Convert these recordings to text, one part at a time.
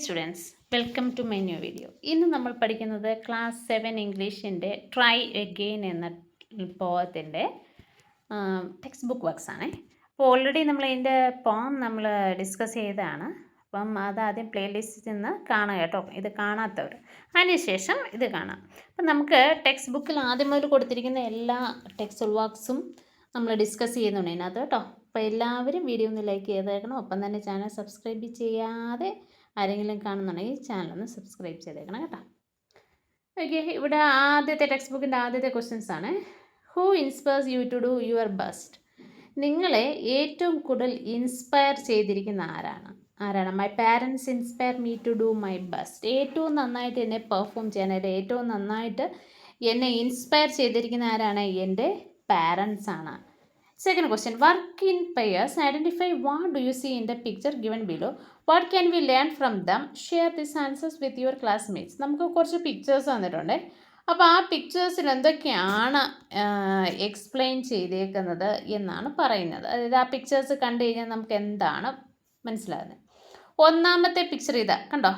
Students, welcome to my new video. ഇന്ന് നമ്മൾ പഠിക്കുന്നത് ക്ലാസ് 7 ഇംഗ്ലീഷിൻ്റെ ട്രൈ എഗെയിൻ എന്ന പോയത്തിൻ്റെ ടെക്സ്റ്റ് ബുക്ക് വർക്ക്സ് ആണ്. അപ്പോൾ ഓൾറെഡി നമ്മൾ ഇതിൻ്റെ പോം നമ്മൾ ഡിസ്കസ് ചെയ്തതാണ്. അപ്പം അതാദ്യം പ്ലേലിസ്റ്റിൽ നിന്ന് കാണുക കേട്ടോ, ഇത് കാണാത്തവർ. അതിനുശേഷം ഇത് കാണാം. അപ്പം നമുക്ക് ടെക്സ്റ്റ് ബുക്കിൽ ആദ്യം മുതൽ കൊടുത്തിരിക്കുന്ന എല്ലാ ടെക്സ്റ്റ് വർക്ക്സും നമ്മൾ ഡിസ്കസ് ചെയ്യുന്നുണ്ട് ഇതിനകത്ത് കേട്ടോ. അപ്പോൾ എല്ലാവരും വീഡിയോ ഒന്ന് ലൈക്ക് ചെയ്തേക്കണം. ഒപ്പം തന്നെ ചാനൽ സബ്സ്ക്രൈബ് ചെയ്യാതെ ആരെങ്കിലും കാണുന്നുണ്ടെങ്കിൽ ചാനലൊന്ന് സബ്സ്ക്രൈബ് ചെയ്തേക്കണം കേട്ടോ. ഓക്കെ, ഇവിടെ ആദ്യത്തെ ടെക്സ്റ്റ് ബുക്കിൻ്റെ ആദ്യത്തെ ക്വസ്റ്റ്യൻസ് ആണ്. Who inspires you to do your best? നിങ്ങളെ ഏറ്റവും കൂടുതൽ ഇൻസ്പയർ ചെയ്തിരിക്കുന്ന ആരാണ്? My parents inspire me to do my best. ഏറ്റവും നന്നായിട്ട് എന്നെ പെർഫോം ചെയ്യാനായിട്ട് ഏറ്റവും നന്നായിട്ട് എന്നെ ഇൻസ്പയർ ചെയ്തിരിക്കുന്ന ആരാണ്? എൻ്റെ പാരൻസ് ആണ്. Second question, work in pairs. Identify what do you see in the picture given below. What can we learn from them? Share these answers with your classmates. നമുക്ക് കുറച്ച് പിക്ചേഴ്സ് തന്നിട്ടുണ്ട്. അപ്പോൾ ആ പിക്ചേഴ്സിൽ എന്തൊക്കെയാണ് എക്സ്പ്ലെയിൻ ചെയ്തേക്കുന്നത് എന്നാണ് പറയുന്നത്. അതായത് ആ പിക്ചേഴ്സ് കണ്ടു കഴിഞ്ഞാൽ നമുക്ക് എന്താണ് മനസ്സിലാകുന്നത്. ഒന്നാമത്തെ പിക്ചർ ഇതാ കണ്ടോ,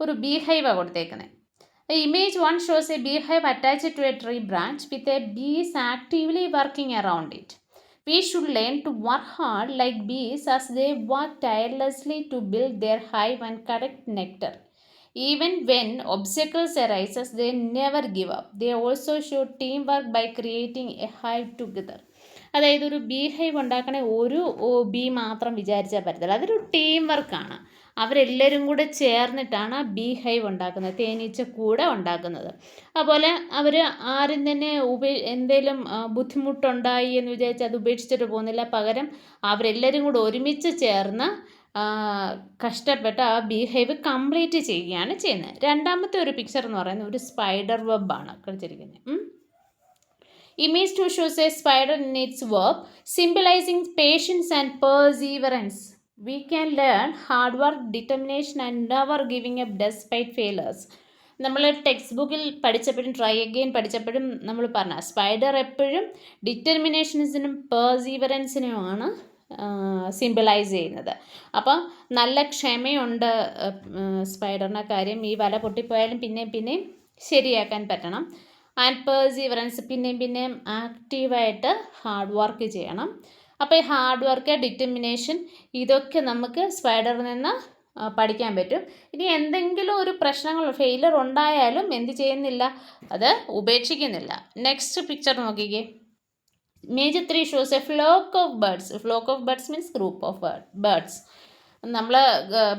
ഒരു ബീഹൈവാണ് കൊടുത്തേക്കുന്നത്. The image 1 shows a beehive attached to a tree branch with a bees actively working around it. We should learn to work hard like bees as they work tirelessly to build their hive and collect nectar. Even when obstacles arise, they never give up. They also show teamwork by creating a hive together. അതായത് ഒരു B hive ഉണ്ടാക്കണേ ഒരു B മാത്രം വിചാരിച്ചാൽ പറ്റത്തില്ല, അതൊരു team വർക്കാണ്. അവരെല്ലാവരും കൂടെ ചേർന്നിട്ടാണ് ബീ ഹൈവ് ഉണ്ടാക്കുന്നത്, തേനീച്ച കൂടെ ഉണ്ടാക്കുന്നത്. അതുപോലെ അവർ ആരും തന്നെ എന്തെങ്കിലും ബുദ്ധിമുട്ടുണ്ടായി എന്ന് വിചാരിച്ച് അത് ഉപേക്ഷിച്ചിട്ട് പോകുന്നില്ല. പകരം അവരെല്ലാവരും കൂടെ ഒരുമിച്ച് ചേർന്ന് കഷ്ടപ്പെട്ട് ആ ബീ ഹൈവ് കംപ്ലീറ്റ് ചെയ്യുകയാണ് ചെയ്യുന്നത്. രണ്ടാമത്തെ ഒരു പിക്ചർ എന്ന് പറയുന്നത് ഒരു spider വെബാണ് കളിച്ചിരിക്കുന്നത്. Image 2 shows a spider in its web, symbolizing patience and perseverance. We can learn hard work, determination and never giving up despite failures. നമ്മൾ ടെക്സ്റ്റ് ബുക്കിൽ പഠിച്ചപ്പോഴും ട്രൈ അഗെയിൻ പഠിച്ചപ്പോഴും നമ്മൾ പറഞ്ഞ സ്പൈഡർ എപ്പോഴും ഡിറ്റർമിനേഷൻസിനും പേഴ്സീവറൻസിനുമാണ് സിംബലൈസ് ചെയ്യുന്നത്. അപ്പം നല്ല ക്ഷമയുണ്ട് സ്പൈഡറിൻ്റെ കാര്യം. ഈ വല പൊട്ടിപ്പോയാലും പിന്നെയും ശരിയാക്കാൻ പറ്റണം. ആൻഡ് പേഴ്സീവറൻസ്, പിന്നെയും ആക്റ്റീവായിട്ട് ഹാർഡ് വർക്ക് ചെയ്യണം. അപ്പോൾ ഈ ഹാർഡ് വർക്ക്, ഡിറ്റർമിനേഷൻ, ഇതൊക്കെ നമുക്ക് സ്പൈഡറിൽ നിന്ന് പഠിക്കാൻ പറ്റും. ഇനി എന്തെങ്കിലും ഒരു പ്രശ്നങ്ങൾ ഫെയിലർ ഉണ്ടായാലും എന്ത് ചെയ്യുന്നില്ല, അത് ഉപേക്ഷിക്കുന്നില്ല. നെക്സ്റ്റ് പിക്ചർ നോക്കിക്കേ. Image 3 shows A flock of birds. Flock of birds means group of birds. നമ്മൾ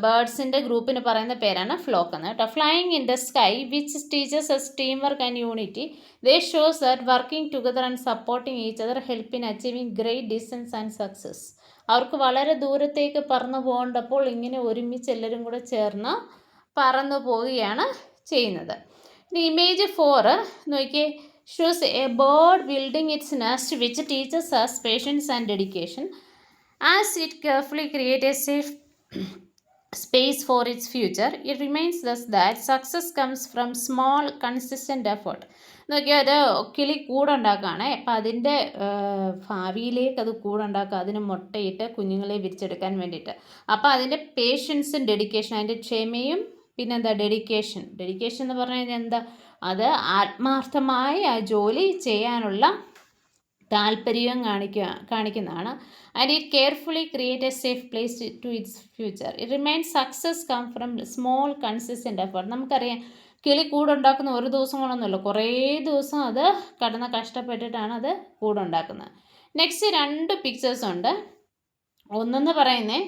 ബേർഡ്സിൻ്റെ ഗ്രൂപ്പിന് പറയുന്ന പേരാണ് ഫ്ലോക്ക് എന്ന് കേട്ടോ. Flying in the sky which teachers S team work and unity. They shows that working together and supporting each other help in achieving great distance and success. അവർക്ക് വളരെ ദൂരത്തേക്ക് പറന്നു പോകേണ്ടപ്പോൾ ഇങ്ങനെ ഒരുമിച്ച് എല്ലാവരും കൂടെ ചേർന്ന് പറന്നു പോവുകയാണ് ചെയ്യുന്നത്. ഇനി ഇമേജ് 4 നോക്കിയേ. Shows A bird building it's nest which teachers us patience and dedication as it carefully creates a safe space for its future. It reminds us that success comes from small consistent effort. നോക്കിയാൽ അത് കിളി കൂടുണ്ടാക്കുകയാണ്. അപ്പം അതിൻ്റെ ഭാവിയിലേക്ക് അത് കൂടുണ്ടാക്കുക, അതിന് മുട്ടയിട്ട് കുഞ്ഞുങ്ങളെ വിരിച്ചെടുക്കാൻ വേണ്ടിയിട്ട്. അപ്പോൾ അതിൻ്റെ പേഷ്യൻസും ഡെഡിക്കേഷൻ, അതിൻ്റെ ക്ഷമയും പിന്നെന്താ ഡെഡിക്കേഷൻ എന്ന് പറഞ്ഞു കഴിഞ്ഞാൽ എന്താ, അത് ആത്മാർത്ഥമായി ആ ജോലി ചെയ്യാനുള്ള താല്പര്യം കാണിക്കുന്നതാണ്. And it carefully create a safe place to its future. It remains success come from small consistent effort. നമുക്കറിയാം കിളി കൂടുണ്ടാക്കുന്ന ഒരു ദിവസം കൊണ്ടൊന്നുമില്ല, കുറേ ദിവസം അത് കടന്ന് കഷ്ടപ്പെട്ടിട്ടാണ് അത് കൂടുണ്ടാക്കുന്നത്. നെക്സ്റ്റ് 2 പിക്ചേഴ്സ് ഉണ്ട്. ഒന്നെന്ന് പറയുന്നത്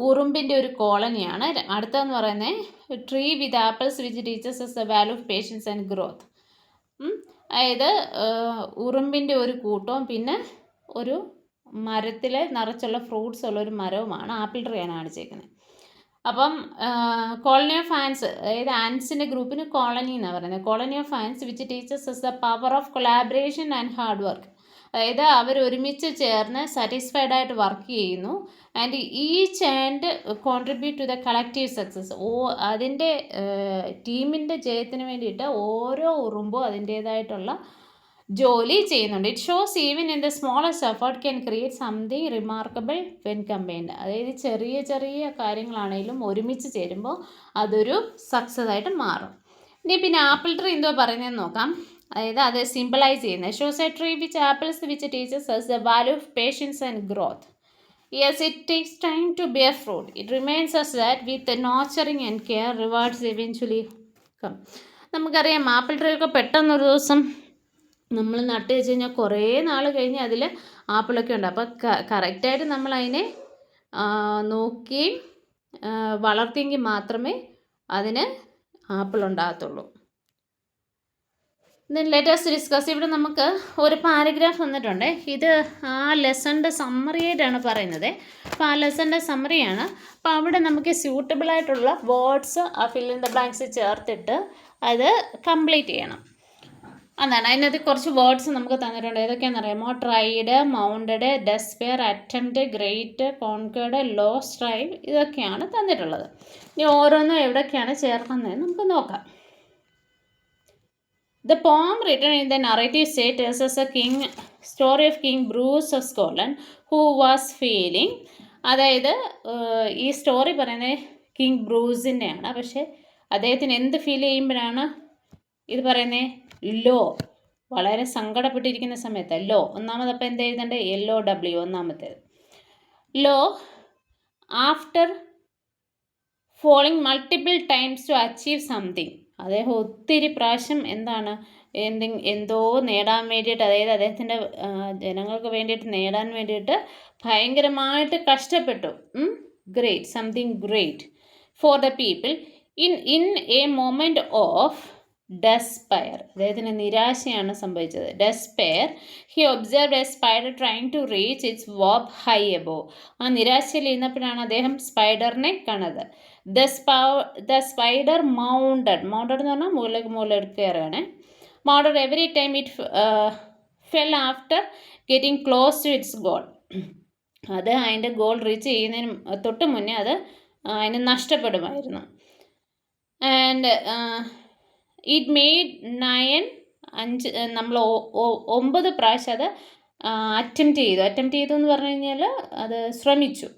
ഉറുമ്പിൻ്റെ ഒരു കോളനിയാണ്. അടുത്തതെന്ന് പറയുന്നത് tree with apples which teachers us the value of patience and growth. അതായത് ഉറുമ്പിൻ്റെ ഒരു കൂട്ടവും പിന്നെ ഒരു മരത്തിൽ നിറച്ചുള്ള ഫ്രൂട്ട്സ് ഉള്ളൊരു മരവുമാണ്, ആപ്പിൾ ട്രീ ആണ് കാണിച്ചേക്കുന്നത്. അപ്പം കോളനി ഓഫ് ആൻസ്, അതായത് ആൻസിൻ്റെ ഗ്രൂപ്പിന് കോളനി എന്നാണ് പറയുന്നത്. Colony of ants which teachers us the power of collaboration and hard work. അതായത് അവർ ഒരുമിച്ച് ചേർന്ന് സാറ്റിസ്ഫൈഡ് ആയിട്ട് വർക്ക് ചെയ്യുന്നു. And each ant contribute to the collective success. അതിൻ്റെ ടീമിൻ്റെ ജയത്തിന് വേണ്ടിയിട്ട് ഓരോ ഉറുമ്പും അതിൻ്റേതായിട്ടുള്ള ജോലി ചെയ്യുന്നുണ്ട്. It shows even in the smallest effort can create something remarkable when combined. അതായത് ചെറിയ ചെറിയ കാര്യങ്ങളാണെങ്കിലും ഒരുമിച്ച് ചേരുമ്പോൾ അതൊരു സക്സസ് ആയിട്ട് മാറും. ഇനി പിന്നെ ആപ്പിൾ ട്രീ എന്തോ പറയുന്നതെന്ന് നോക്കാം. അതായത് അത് സിംപിളൈസ് ചെയ്യുന്നത്. Shows a tree which apples which teachers us the value of patience and growth. Yes, it takes time to bear fruit. It reminds us that with the nurturing and care, rewards eventually come. നമുക്കറിയാം apple tree ഒക്കെ പെട്ടെന്നൊരു ദിവസം നമ്മൾ നട്ട് വെച്ച് കഴിഞ്ഞാൽ കുറേ നാൾ കഴിഞ്ഞ് അതിൽ ആപ്പിളൊക്കെ ഉണ്ട്. അപ്പോൾ കറക്റ്റായിട്ട് നമ്മൾ അതിനെ നോക്കി വളർത്തിയെങ്കിൽ മാത്രമേ അതിന് ആപ്പിൾ ഉണ്ടാകത്തുള്ളൂ. Then let us discuss. ഇവിടെ നമുക്ക് ഒരു പാരഗ്രാഫ് വന്നിട്ടുണ്ട്. ഇത് ആ ലെസണിൻ്റെ സമ്മറിയായിട്ടാണ് പറയുന്നത്. അപ്പോൾ ആ ലെസണിൻ്റെ സമ്മറിയാണ്. അപ്പോൾ അവിടെ നമുക്ക് സ്യൂട്ടബിളായിട്ടുള്ള വേർഡ്സ് ആ ഫിൽ ഇൻ ദ ബ്ലാങ്ക്സ് ചേർത്തിട്ട് അത് കംപ്ലീറ്റ് ചെയ്യണം. അതാണ് അതിനകത്ത് കുറച്ച് വേർഡ്സ് നമുക്ക് തന്നിട്ടുണ്ട്. ഏതൊക്കെയാണെന്നറിയാമോ? Tried, mounted, despair, attempt, great, conquered, low, strive, ഇതൊക്കെയാണ് തന്നിട്ടുള്ളത്. ഇനി ഓരോന്നും എവിടെയൊക്കെയാണ് ചേർക്കുന്നത് നമുക്ക് നോക്കാം. The poem written in the narrative set tells us a story of King Bruce of Scotland who was failing. അതായത് ഈ സ്റ്റോറി പറയുന്നത് കിങ് ബ്രൂസിൻ്റെയാണ്. പക്ഷേ അദ്ദേഹത്തിന് എന്ത് ഫീൽ ചെയ്യുമ്പോഴാണ് ഇത് പറയുന്നത്? ലോ, വളരെ സങ്കടപ്പെട്ടിരിക്കുന്ന സമയത്ത് ലോ. ഒന്നാമതപ്പോൾ എന്ത് എഴുതണ്ടേ? LOW ഒന്നാമത്തേത്. Low after falling multiple times to achieve something. അദ്ദേഹം ഒത്തിരി പ്രാവശ്യം എന്തോ നേടാൻ വേണ്ടിയിട്ട്, അതായത് അദ്ദേഹത്തിൻ്റെ ജനങ്ങൾക്ക് വേണ്ടിയിട്ട് നേടാൻ വേണ്ടിയിട്ട് ഭയങ്കരമായിട്ട് കഷ്ടപ്പെട്ടു. Great, something great for the people. In a moment of despair, അദ്ദേഹത്തിന് നിരാശയാണ് സംഭവിച്ചത്. Despair he observed a spider trying to reach its web high above. ആ നിരാശയിൽ ഇരുന്നപ്പോഴാണ് അദ്ദേഹം സ്പൈഡറിനെ കണ്ടത്. ദ സ്പൈഡർ മൗണ്ടഡ് എന്ന് പറഞ്ഞാൽ മുകളിലേക്ക് കയറുകയാണ്. Mounted every time it fell after getting close to its goal. അത് അതിൻ്റെ ഗോൾ റീച്ച് ചെയ്യുന്നതിന് തൊട്ട് മുന്നേ അത് അതിന് നഷ്ടപ്പെടുമായിരുന്നു. ആൻഡ് ഇറ്റ് മെയ്ഡ് 5 നമ്മൾ 9 പ്രാവശ്യം അത് അറ്റംപ്റ്റ് ചെയ്തു എന്ന് പറഞ്ഞു കഴിഞ്ഞാൽ അത് ശ്രമിച്ചു.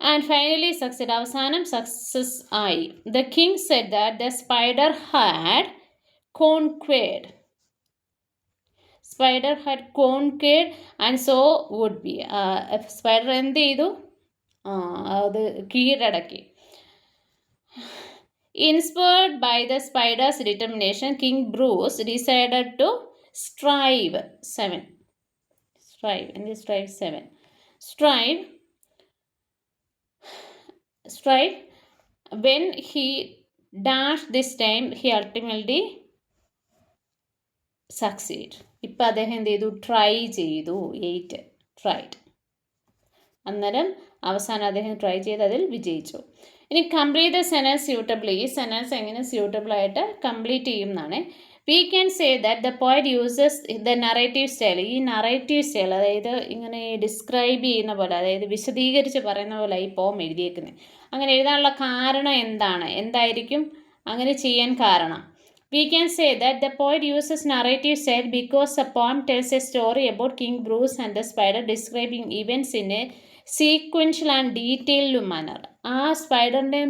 ആൻഡ് ഫൈനലി സക്സസ്, അവസാനം സക്സസ് ആയി. The king said that the spider had conquered and so would be. Spider എന്ത് ചെയ്തു? അത് കീഴടക്കി. Inspired by the spider's determination, King Bruce decided to strive 7. When he dashed this time, he ultimately succeed. ഇപ്പം അദ്ദേഹം എന്ത് ചെയ്തു? Try ചെയ്തു. 8 tried. അന്നേരം അവസാനം അദ്ദേഹം ട്രൈ ചെയ്ത് അതിൽ വിജയിച്ചു. ഇനി കംപ്ലീറ്റ് ദ സെനൻസ് സ്യൂട്ടബിളി. ഈ സെനൻസ് എങ്ങനെ സ്യൂട്ടബിളായിട്ട് കംപ്ലീറ്റ് ചെയ്യും എന്നാണ്. We can say that the poet uses the narrative style. ഈ നറേറ്റീവ് സ്റ്റൈൽ, അതായത് ഇങ്ങനെ ഡിസ്ക്രൈബ് ചെയ്യുന്ന പോലെ, അതായത് വിശദീകരിച്ച് പറയുന്ന പോലെ ഈ പോം എഴുതിയേക്കുന്നത്. അങ്ങനെ എഴുതാനുള്ള കാരണം എന്തായിരിക്കും അങ്ങനെ ചെയ്യാൻ കാരണം? We can say that the poet uses narrative style because the poem tells a story about King Bruce and the spider, describing events in a sequential and detailed manner. ആ സ്പൈഡറിൻ്റെയും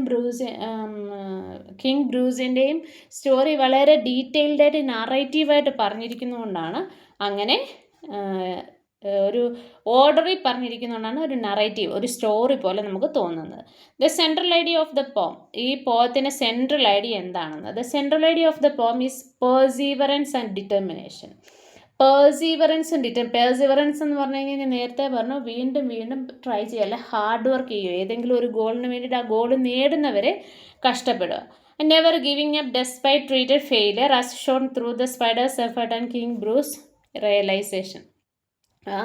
കിങ് ബ്രൂസിൻ്റെയും സ്റ്റോറി വളരെ ഡീറ്റെയിൽഡായിട്ട് നറേറ്റീവായിട്ട് പറഞ്ഞിരിക്കുന്നതുകൊണ്ടാണ് അങ്ങനെ ഒരു ഓർഡറിൽ പറഞ്ഞിരിക്കുന്നതുകൊണ്ടാണ് ഒരു narrative, ഒരു story പോലെ നമുക്ക് തോന്നുന്നത്. The central idea of the പോം. ഈ പോത്തിൻ്റെ സെൻട്രൽ ഐഡിയ എന്താണെന്ന്? The central idea of the പോം is perseverance and determination. Perseverance എന്ന് പറഞ്ഞു കഴിഞ്ഞാൽ നേരത്തെ പറഞ്ഞു, വീണ്ടും ട്രൈ ചെയ്യുക, അല്ല ഹാർഡ് വർക്ക് ചെയ്യുക. ഏതെങ്കിലും ഒരു ഗോളിന് വേണ്ടിയിട്ട് ആ ഗോൾ നേടുന്നവരെ കഷ്ടപ്പെടുക. Never giving up despite treated failure as shown through the spider's effort and king Bruce realisation. ആ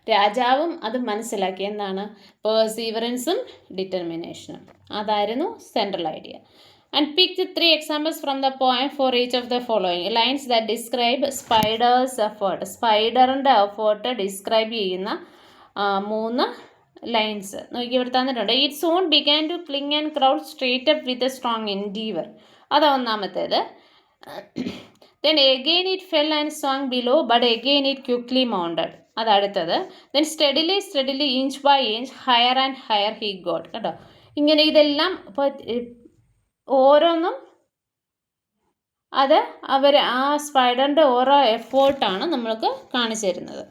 രാജാവും അത് മനസ്സിലാക്കി. എന്താണ്? പെർസീവറൻസും ഡിറ്റർമിനേഷനും. അതായിരുന്നു central idea. And pick 3 examples from the poem for each of the following lines that describe spider's effort. സ്പൈഡറിൻ്റെ effort describe ചെയ്യുന്ന 3 ലൈൻസ് നോക്കി ഇവിടെ തന്നിട്ടുണ്ട്. It soon began to cling and crowd straight up with a strong endeavour. അതാ ഒന്നാമത്തേത്. Then again it fell and swung below, but again it quickly mounted. അത് അടുത്തത്. Then steadily, inch by inch, higher and higher he got. കേട്ടോ, ഇങ്ങനെ ഇതെല്ലാം ഇപ്പോൾ ഓരോന്നും അത് അവർ ആ സ്പൈഡറിൻ്റെ ഓരോ എഫേർട്ടാണ് നമ്മൾക്ക് കാണിച്ചു തരുന്നത്.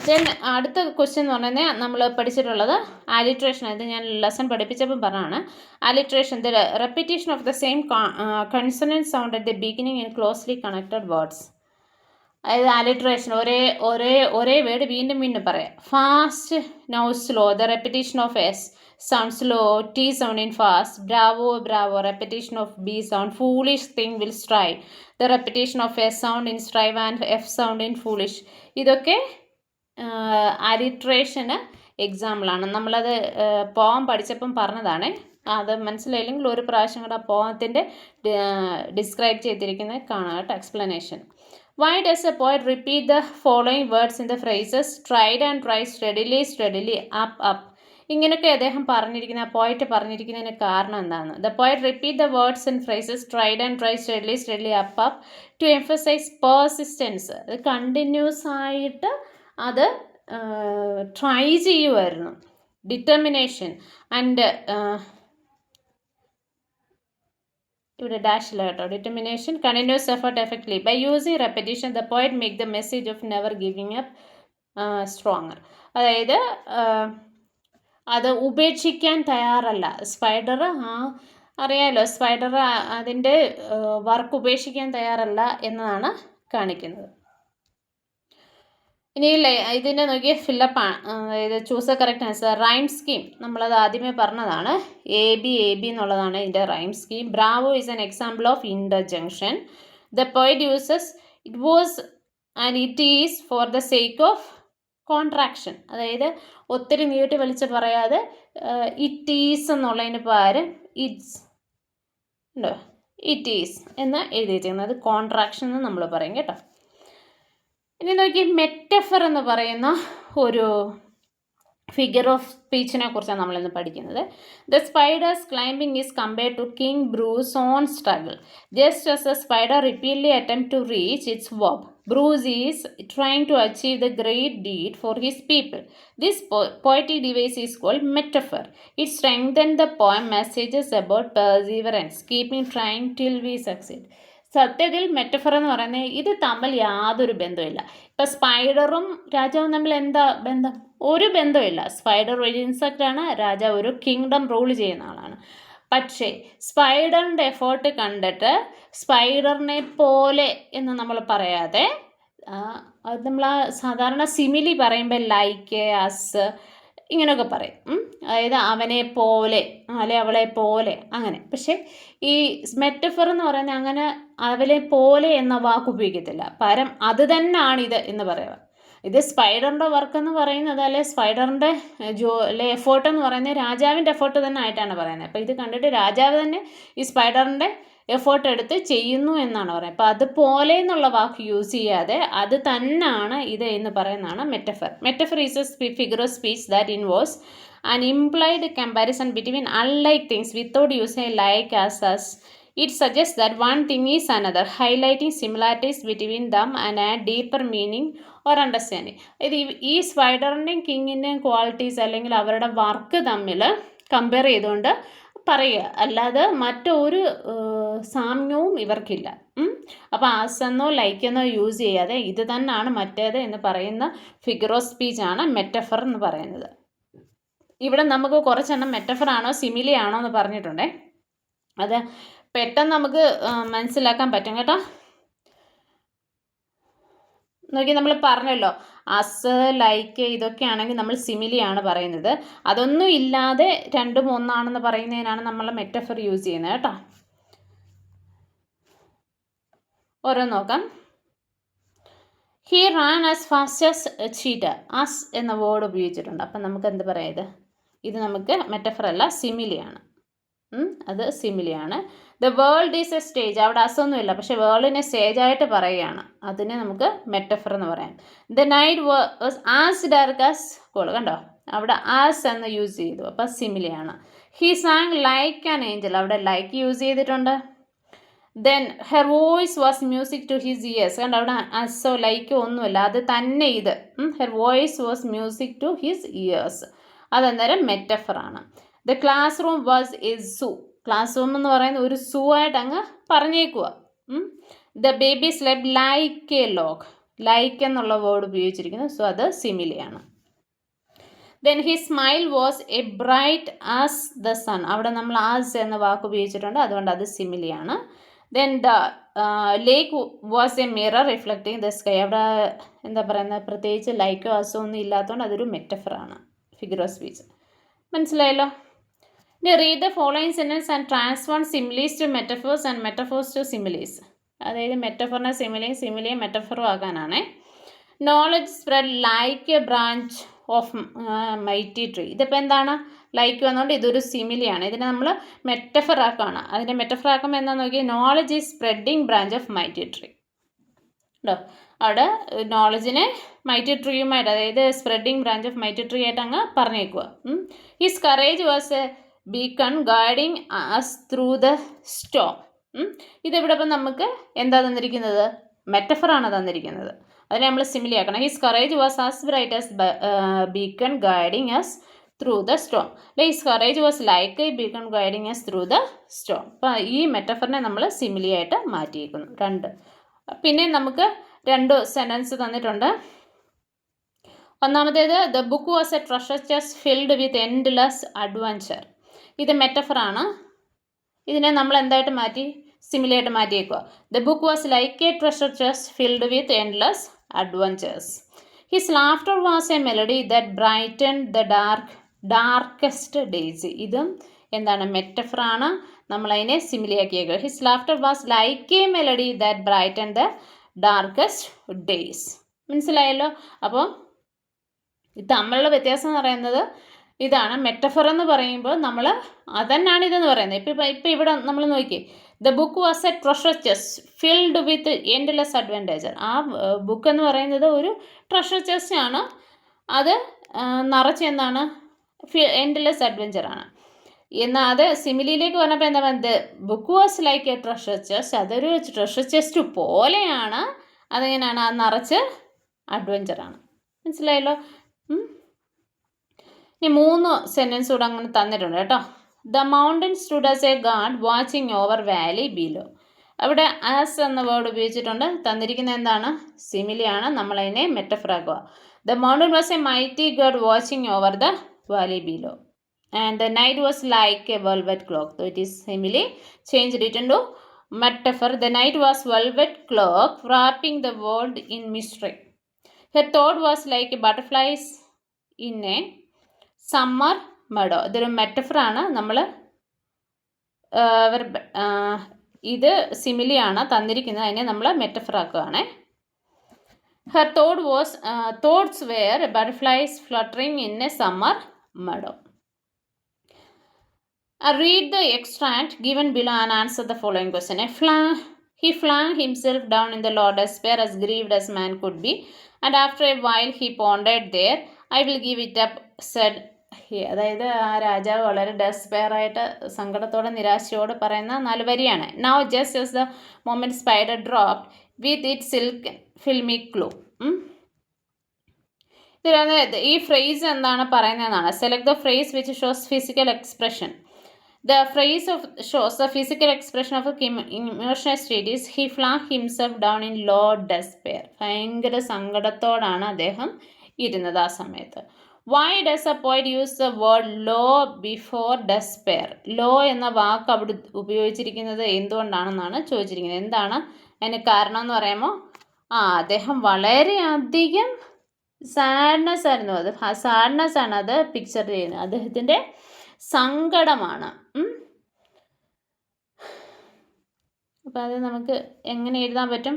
ദെൻ അടുത്ത ക്വസ്റ്റ്യൻ എന്ന് പറഞ്ഞാൽ നമ്മൾ പഠിച്ചിട്ടുള്ളത് ആലിട്രേഷൻ. ഇത് ഞാൻ ലെസൺ പഠിപ്പിച്ചപ്പം പറഞ്ഞാണ്. Alliteration, the repetition of the same consonant sound at the beginning in closely connected words. അതായത് ആലിട്രേഷൻ, ഒരേ വേർഡ് വീണ്ടും വീണ്ടും പറയാം. Fast, now slow, the repetition of S sound slow, T sound in fast, bravo, bravo, repetition of B sound, foolish thing will strive, the repetition of S sound in strive and F sound in foolish. ഇതൊക്കെ അലിട്രേഷന് എക്സാമ്പിളാണ്. നമ്മളത് പോം പഠിച്ചപ്പം പറഞ്ഞതാണ്. അത് മനസ്സിലായില്ലെങ്കിൽ ഒരു പ്രാവശ്യം കൂടെ ആ പോമത്തിൻ്റെ ഡിസ്ക്രൈബ് ചെയ്തിരിക്കുന്നത് കാണാം കേട്ടോ, explanation. Why does a poet repeat the following words in the phrases tried and tried, steadily, steadily, up, up? ഇങ്ങനെയൊക്കെ അദ്ദേഹം പറഞ്ഞിരിക്കുന്ന പോയിറ്റ് പറഞ്ഞിരിക്കുന്നതിന് കാരണം എന്താണ്? The poet repeat the words and phrases tried and try, steadily, steadily, up, up to emphasise persistence. അത് continuous ആയിട്ട് അത് try ചെയ്യുമായിരുന്നു. ഡിറ്റർമിനേഷൻ ആൻഡ് ഇവിടെ ഡാഷില്ല കേട്ടോ, determination, continuous effort, effectively. By using repetition the poet make the message of never giving up stronger. അതായത് അത് ഉപേക്ഷിക്കാൻ തയ്യാറല്ല സ്പൈഡർ. അറിയാമല്ലോ, സ്പൈഡർ അതിൻ്റെ വർക്ക് ഉപേക്ഷിക്കാൻ തയ്യാറല്ല എന്നതാണ് കാണിക്കുന്നത്. ഇനി ഇതിൻ്റെ നോക്കിയ ഫില്ലപ്പാണ്, അതായത് choose a correct answer. Rhyme scheme നമ്മളത് ആദ്യമേ പറഞ്ഞതാണ്. എ ബി എന്നുള്ളതാണ് ഇതിൻ്റെ rhyme scheme. Bravo is an example of interjection. The poet uses it was and it is for the sake of contraction. അതായത് ഒത്തിരി നീട്ടി വലിച്ച് പറയാതെ ഇറ്റ് ഈസ് എന്നുള്ളതിന് പകരം ഇറ്റ്സ് ഉണ്ടോ, ഇറ്റ് ഈസ് എന്ന് എഴുതിയിരിക്കുന്നത്. അത് കോൺട്രാക്ഷൻ എന്ന് നമ്മൾ പറയും കേട്ടോ. ഇനി നോക്കി, മെറ്റഫർ എന്ന് പറയുന്ന ഒരു ഫിഗർ ഓഫ് സ്പീച്ചിനെ കുറിച്ചാണ് നമ്മളിന്ന് പഠിക്കുന്നത്. The spider's climbing is compared to King Bruce own struggle. Just as a spider repeatedly attempt to reach its web, Bruce is trying to achieve the great deed for his people. This poetic device is called metaphor. It strengthens the poem messages about perseverance, keeping trying till we succeed. സത്യത്തിൽ metaphor എന്ന് പറയുന്നത് ഇത് തമ്മിൽ യാതൊരു ബന്ധമില്ല. ഇപ്പം സ്പൈഡറും രാജാവും തമ്മിൽ എന്താ ബന്ധം? ഒരു ബന്ധമില്ല. സ്പൈഡർ ഒരു ഇൻസെക്റ്റാണ്, രാജാവ് ഒരു കിങ്ഡം റൂൾ ചെയ്യുന്ന ആളാണ്. പക്ഷേ സ്പൈഡറിൻ്റെ എഫേർട്ട് കണ്ടിട്ട് സ്പൈഡറിനെ പോലെ എന്ന് നമ്മൾ പറയാതെ, അത് നമ്മൾ ആ സാധാരണ സിമിലി പറയുമ്പോൾ ലൈക്ക്, അസ് ഇങ്ങനെയൊക്കെ പറയും. അതായത് അവനെ പോലെ അല്ലെ അവളെ പോലെ അങ്ങനെ. പക്ഷേ ഈ മെറ്റഫർ എന്ന് പറയുന്നത് അങ്ങനെ അവളെ പോലെ എന്ന വാക്ക് ഉപയോഗിക്കത്തില്ല. പകരം അത് തന്നെയാണിത് എന്ന് പറയുക. ഇത് സ്പൈഡറിൻ്റെ വർക്ക് എന്ന് പറയുന്നത്, അല്ലെ സ്പൈഡറിൻ്റെ അല്ലെ എഫേർട്ട് എന്ന് പറയുന്നത് രാജാവിൻ്റെ എഫേർട്ട് തന്നെ ആയിട്ടാണ് പറയുന്നത്. അപ്പോൾ ഇത് കണ്ടിട്ട് രാജാവ് തന്നെ ഈ സ്പൈഡറിൻ്റെ എഫേർട്ട് എടുത്ത് ചെയ്യുന്നു എന്നാണ് പറയുന്നത്. അപ്പോൾ അതുപോലെ എന്നുള്ള വാക്ക് യൂസ് ചെയ്യാതെ അത് തന്നെയാണ് ഇത് എന്ന് പറയുന്നതാണ് metaphor. Metaphor is a figure of speech that involves an implied comparison between unlike things without using like as as. It suggests that one thing is another, highlighting similarities between them and add deeper meaning or understanding. ഇത് ഈ സ്പൈഡറിൻ്റെയും കിങ്ങിൻ്റെയും qualities അല്ലെങ്കിൽ അവരുടെ work തമ്മിൽ compare ചെയ്തുകൊണ്ട് പറയുക, അല്ലാതെ മറ്റൊരു സാമ്യവും ഇവർക്കില്ല. അപ്പോൾ ആസെന്നോ ലൈക്കെന്നോ യൂസ് ചെയ്യാതെ ഇത് തന്നെയാണ് മറ്റേത് എന്ന് പറയുന്ന ഫിഗർ ഓഫ് സ്പീച്ചാണ് മെറ്റഫർ എന്ന് പറയുന്നത്. ഇവിടെ നമുക്ക് കുറച്ചെണ്ണം മെറ്റഫർ ആണോ സിമിലി ആണോ എന്ന് പറഞ്ഞിട്ടുണ്ടേ. അത് പെട്ടെന്ന് നമുക്ക് മനസ്സിലാക്കാൻ പറ്റും കേട്ടോ. നോക്കി, നമ്മൾ പറഞ്ഞല്ലോ അസ്, ലൈക്ക് ഇതൊക്കെ ആണെങ്കിൽ നമ്മൾ സിമിലിയാണ് പറയുന്നത്. അതൊന്നും ഇല്ലാതെ രണ്ടും ഒന്നാണെന്ന് പറയുന്നതിനാണ് നമ്മൾ മെറ്റഫർ യൂസ് ചെയ്യുന്നത് കേട്ടോ. ഓരോ നോക്കാം. He Rann as fast as cheetah. As എന്ന വേർഡ് ഉപയോഗിച്ചിട്ടുണ്ട്. അപ്പം നമുക്ക് എന്ത് പറയാം, ഇത് നമുക്ക് മെറ്റഫർ അല്ല, സിമിലിയാണ്. അത് സിമിലിയാണ്. The world is a stage. അവിടെ അസൊന്നുമില്ല, പക്ഷെ വേൾഡിനെ സ്റ്റേജായിട്ട് പറയുകയാണ്. അതിനെ നമുക്ക് മെറ്റഫർ എന്ന് പറയാം. The night was as dark as coal. കണ്ടോ, അവിടെ ആസ് എന്ന് യൂസ് ചെയ്തു, അപ്പം സിമിലിയാണ്. He sang like an angel. അവിടെ ലൈക്ക് യൂസ് ചെയ്തിട്ടുണ്ട്. Then her voice was music to his ears. കണ്ട അവിടെ അസോ ലൈക്കോ ഒന്നുമില്ല, അത് തന്നെ ഇത്. Her voice was music to his ears, അതെന്നേരം മെറ്റഫറാണ്. The class room was a zoo. Class room എന്ന് പറയുന്നത് ഒരു സൂ ആയിട്ട് അങ്ങ് പറഞ്ഞേക്കുക. The baby slept like a log. Like എന്നുള്ള വേർഡ് ഉപയോഗിച്ചിരിക്കുന്നു, സോ അത് സിമിലിയാണ്. Then he smile was a bright as the sun. അവിടെ നമ്മൾ ആസ് എന്ന വാക്ക് ഉപയോഗിച്ചിട്ടുണ്ട്, അതുകൊണ്ട് അത് സിമിലിയാണ്. Then the lake was a mirror reflecting the sky. അവിടെ എന്താ പറയുന്നത്, പ്രത്യേകിച്ച് ലൈക്കോ ആസോ ഒന്നും ഇല്ലാത്തതുകൊണ്ട് അതൊരു മെറ്റഫറാണ്, ഫിഗർ ഓഫ് സ്പീച്ച്. മനസ്സിലായല്ലോ? ഇനി read the following sentence and transform similes to metaphors and metaphors to similes. അതായത് മെറ്റഫറിനെ സിമിലിയും സിമിലിയെ മെറ്റഫറും ആക്കാനാണ്. Knowledge spread like a branch of mighty tree. ഇതിപ്പോൾ എന്താണ്, ലൈക്ക് വന്നുകൊണ്ട് ഇതൊരു സിമിലിയാണ്. ഇതിനെ നമ്മൾ മെറ്റഫർ ആക്കുകയാണ്. അതിൻ്റെ മെറ്റഫർ ആക്കുമ്പോൾ എന്താണെന്ന് നോക്കി, knowledge is spreading branch of mighty tree. കേട്ടോ, അവിടെ നോളജിനെ മൈറ്റി ട്രീയുമായിട്ട്, അതായത് spreading branch of mighty tree ആയിട്ട് അങ്ങ് പറഞ്ഞേക്കുക. His courage was a beacon guiding us through the storm. ഇതിവിടെ ഇപ്പം നമുക്ക് എന്താ തന്നിരിക്കുന്നത്, മെറ്റഫറാണ് തന്നിരിക്കുന്നത്. അതിനെ നമ്മൾ സിമിലി ആക്കണം. His courage was as bright as beacon guiding us through the storm. His courage was like a beacon guiding us through the storm. അപ്പം ഈ മെറ്റഫറിനെ നമ്മൾ സിമിലി ആയിട്ട് മാറ്റിയേക്കുന്നു. രണ്ട്. പിന്നെ നമുക്ക് രണ്ട് സെൻറ്റൻസ് തന്നിട്ടുണ്ട്. ഒന്നാമത്തേത്, the book was a treasure chest filled with endless adventure. ഇത് മെറ്റഫറാണ്. ഇതിനെ നമ്മൾ എന്തായിട്ട് മാറ്റി, സിമിലിയായിട്ട് മാറ്റിയേക്കുക. The book was like a treasure chest filled with endless adventures. His laughter was a melody that brighten the darkest days. ഇതും എന്താണ്, മെറ്റഫറാണ്. നമ്മളതിനെ സിമിലിയാക്കിയേക്കുക. His laughter was like a melody that brighten the darkest days. മനസ്സിലായല്ലോ? അപ്പോൾ ഇത് തമ്മിലുള്ള വ്യത്യാസം എന്ന് പറയുന്നത് ഇതാണ്. മെറ്റഫർ എന്ന് പറയുമ്പോൾ നമ്മൾ അതന്നാണ് ഇതെന്ന് പറയുന്നത്. ഇപ്പം ഇവിടെ നമ്മൾ നോക്കി, the book was a treasure chest filled with endless adventure. ആ ബുക്ക് എന്ന് പറയുന്നത് ഒരു ട്രഷർ ചെസ്റ്റ് ആണ്. അത് നിറച്ച് എന്താണ്, എൻഡ്ലെസ് അഡ്വഞ്ചറാണ്. എന്നാൽ അത് സിമിലിയിലേക്ക് പറഞ്ഞപ്പോൾ എന്താ പറയുന്നത്, book was like a treasure chest. അതൊരു ട്രഷർ ചെസ്റ്റ് പോലെയാണ്. അതെങ്ങനെയാണ്, അത് നിറച്ച് അഡ്വഞ്ചറാണ്. മനസ്സിലായല്ലോ? ഇനി 3 സെൻറ്റൻസ് കൂടെ അങ്ങനെ തന്നിട്ടുണ്ട് കേട്ടോ. The mountain stood as a guard watching over valley below. അവിടെ ആസ് എന്ന വേർഡ് ഉപയോഗിച്ചിട്ടുണ്ട്. തന്നിരിക്കുന്നത് എന്താണ്, സിമിലിയാണ്. നമ്മളതിനെ മെറ്റഫറാക്കുക. The mountain was a mighty guard watching over the valley below. And the night was like a velvet cloak. So it is simile changed it into metaphor. The night was velvet cloak wrapping the world in mystery. Her thought was like butterflies in a summer meadow. ഇതൊരു മെറ്റഫറാണ്. നമ്മൾ ഇത് സിമിലിയാണ് തന്നിരിക്കുന്നത്. അതിനെ നമ്മൾ മെറ്റഫറാക്കുകയാണ്. Her thoughts were butterflies fluttering in a summer meadow. Read the extract given below and answer the following question. He flung himself down in the low despair, as grieved as man could be, and after a while he pondered there. I will give it up, said he. അതായത് ആ രാജാവ് വളരെ despair ആയിട്ട് സങ്കടത്തോടെ നിരാശയോടെ പറയുന്ന 4 വരിയാണ്. Now just as the moment spider dropped with its silk filmy clue. ഇതിനകത്ത് ഈ ഫ്രേസ് എന്താണ് പറയുന്നതെന്നാണ്. Select the phrase which shows physical expression. The phrase shows the physical expression of a emotional state is he flung himself down in low despair. ഭയങ്കര സങ്കടത്തോടാണ് അദ്ദേഹം ഇരുന്നത് ആ സമയത്ത്. Why does a poet use the word low before despair? Low എന്ന വാക്ക് അവിടെ ഉപയോഗിച്ചിരിക്കുന്നത് എന്തുകൊണ്ടാണെന്നാണ് ചോദിച്ചിരിക്കുന്നത്. എന്താണ് അതിന് കാരണം എന്ന് പറയുമ്പോൾ, അദ്ദേഹം വളരെയധികം സാഡ്നെസ് ആയിരുന്നു. അത് സാഡ്നെസ് ആണ് അത് പിക്ചർ ചെയ്യുന്നത്. അദ്ദേഹത്തിൻ്റെ സങ്കടമാണ്. അപ്പം അത് നമുക്ക് എങ്ങനെ എഴുതാൻ പറ്റും?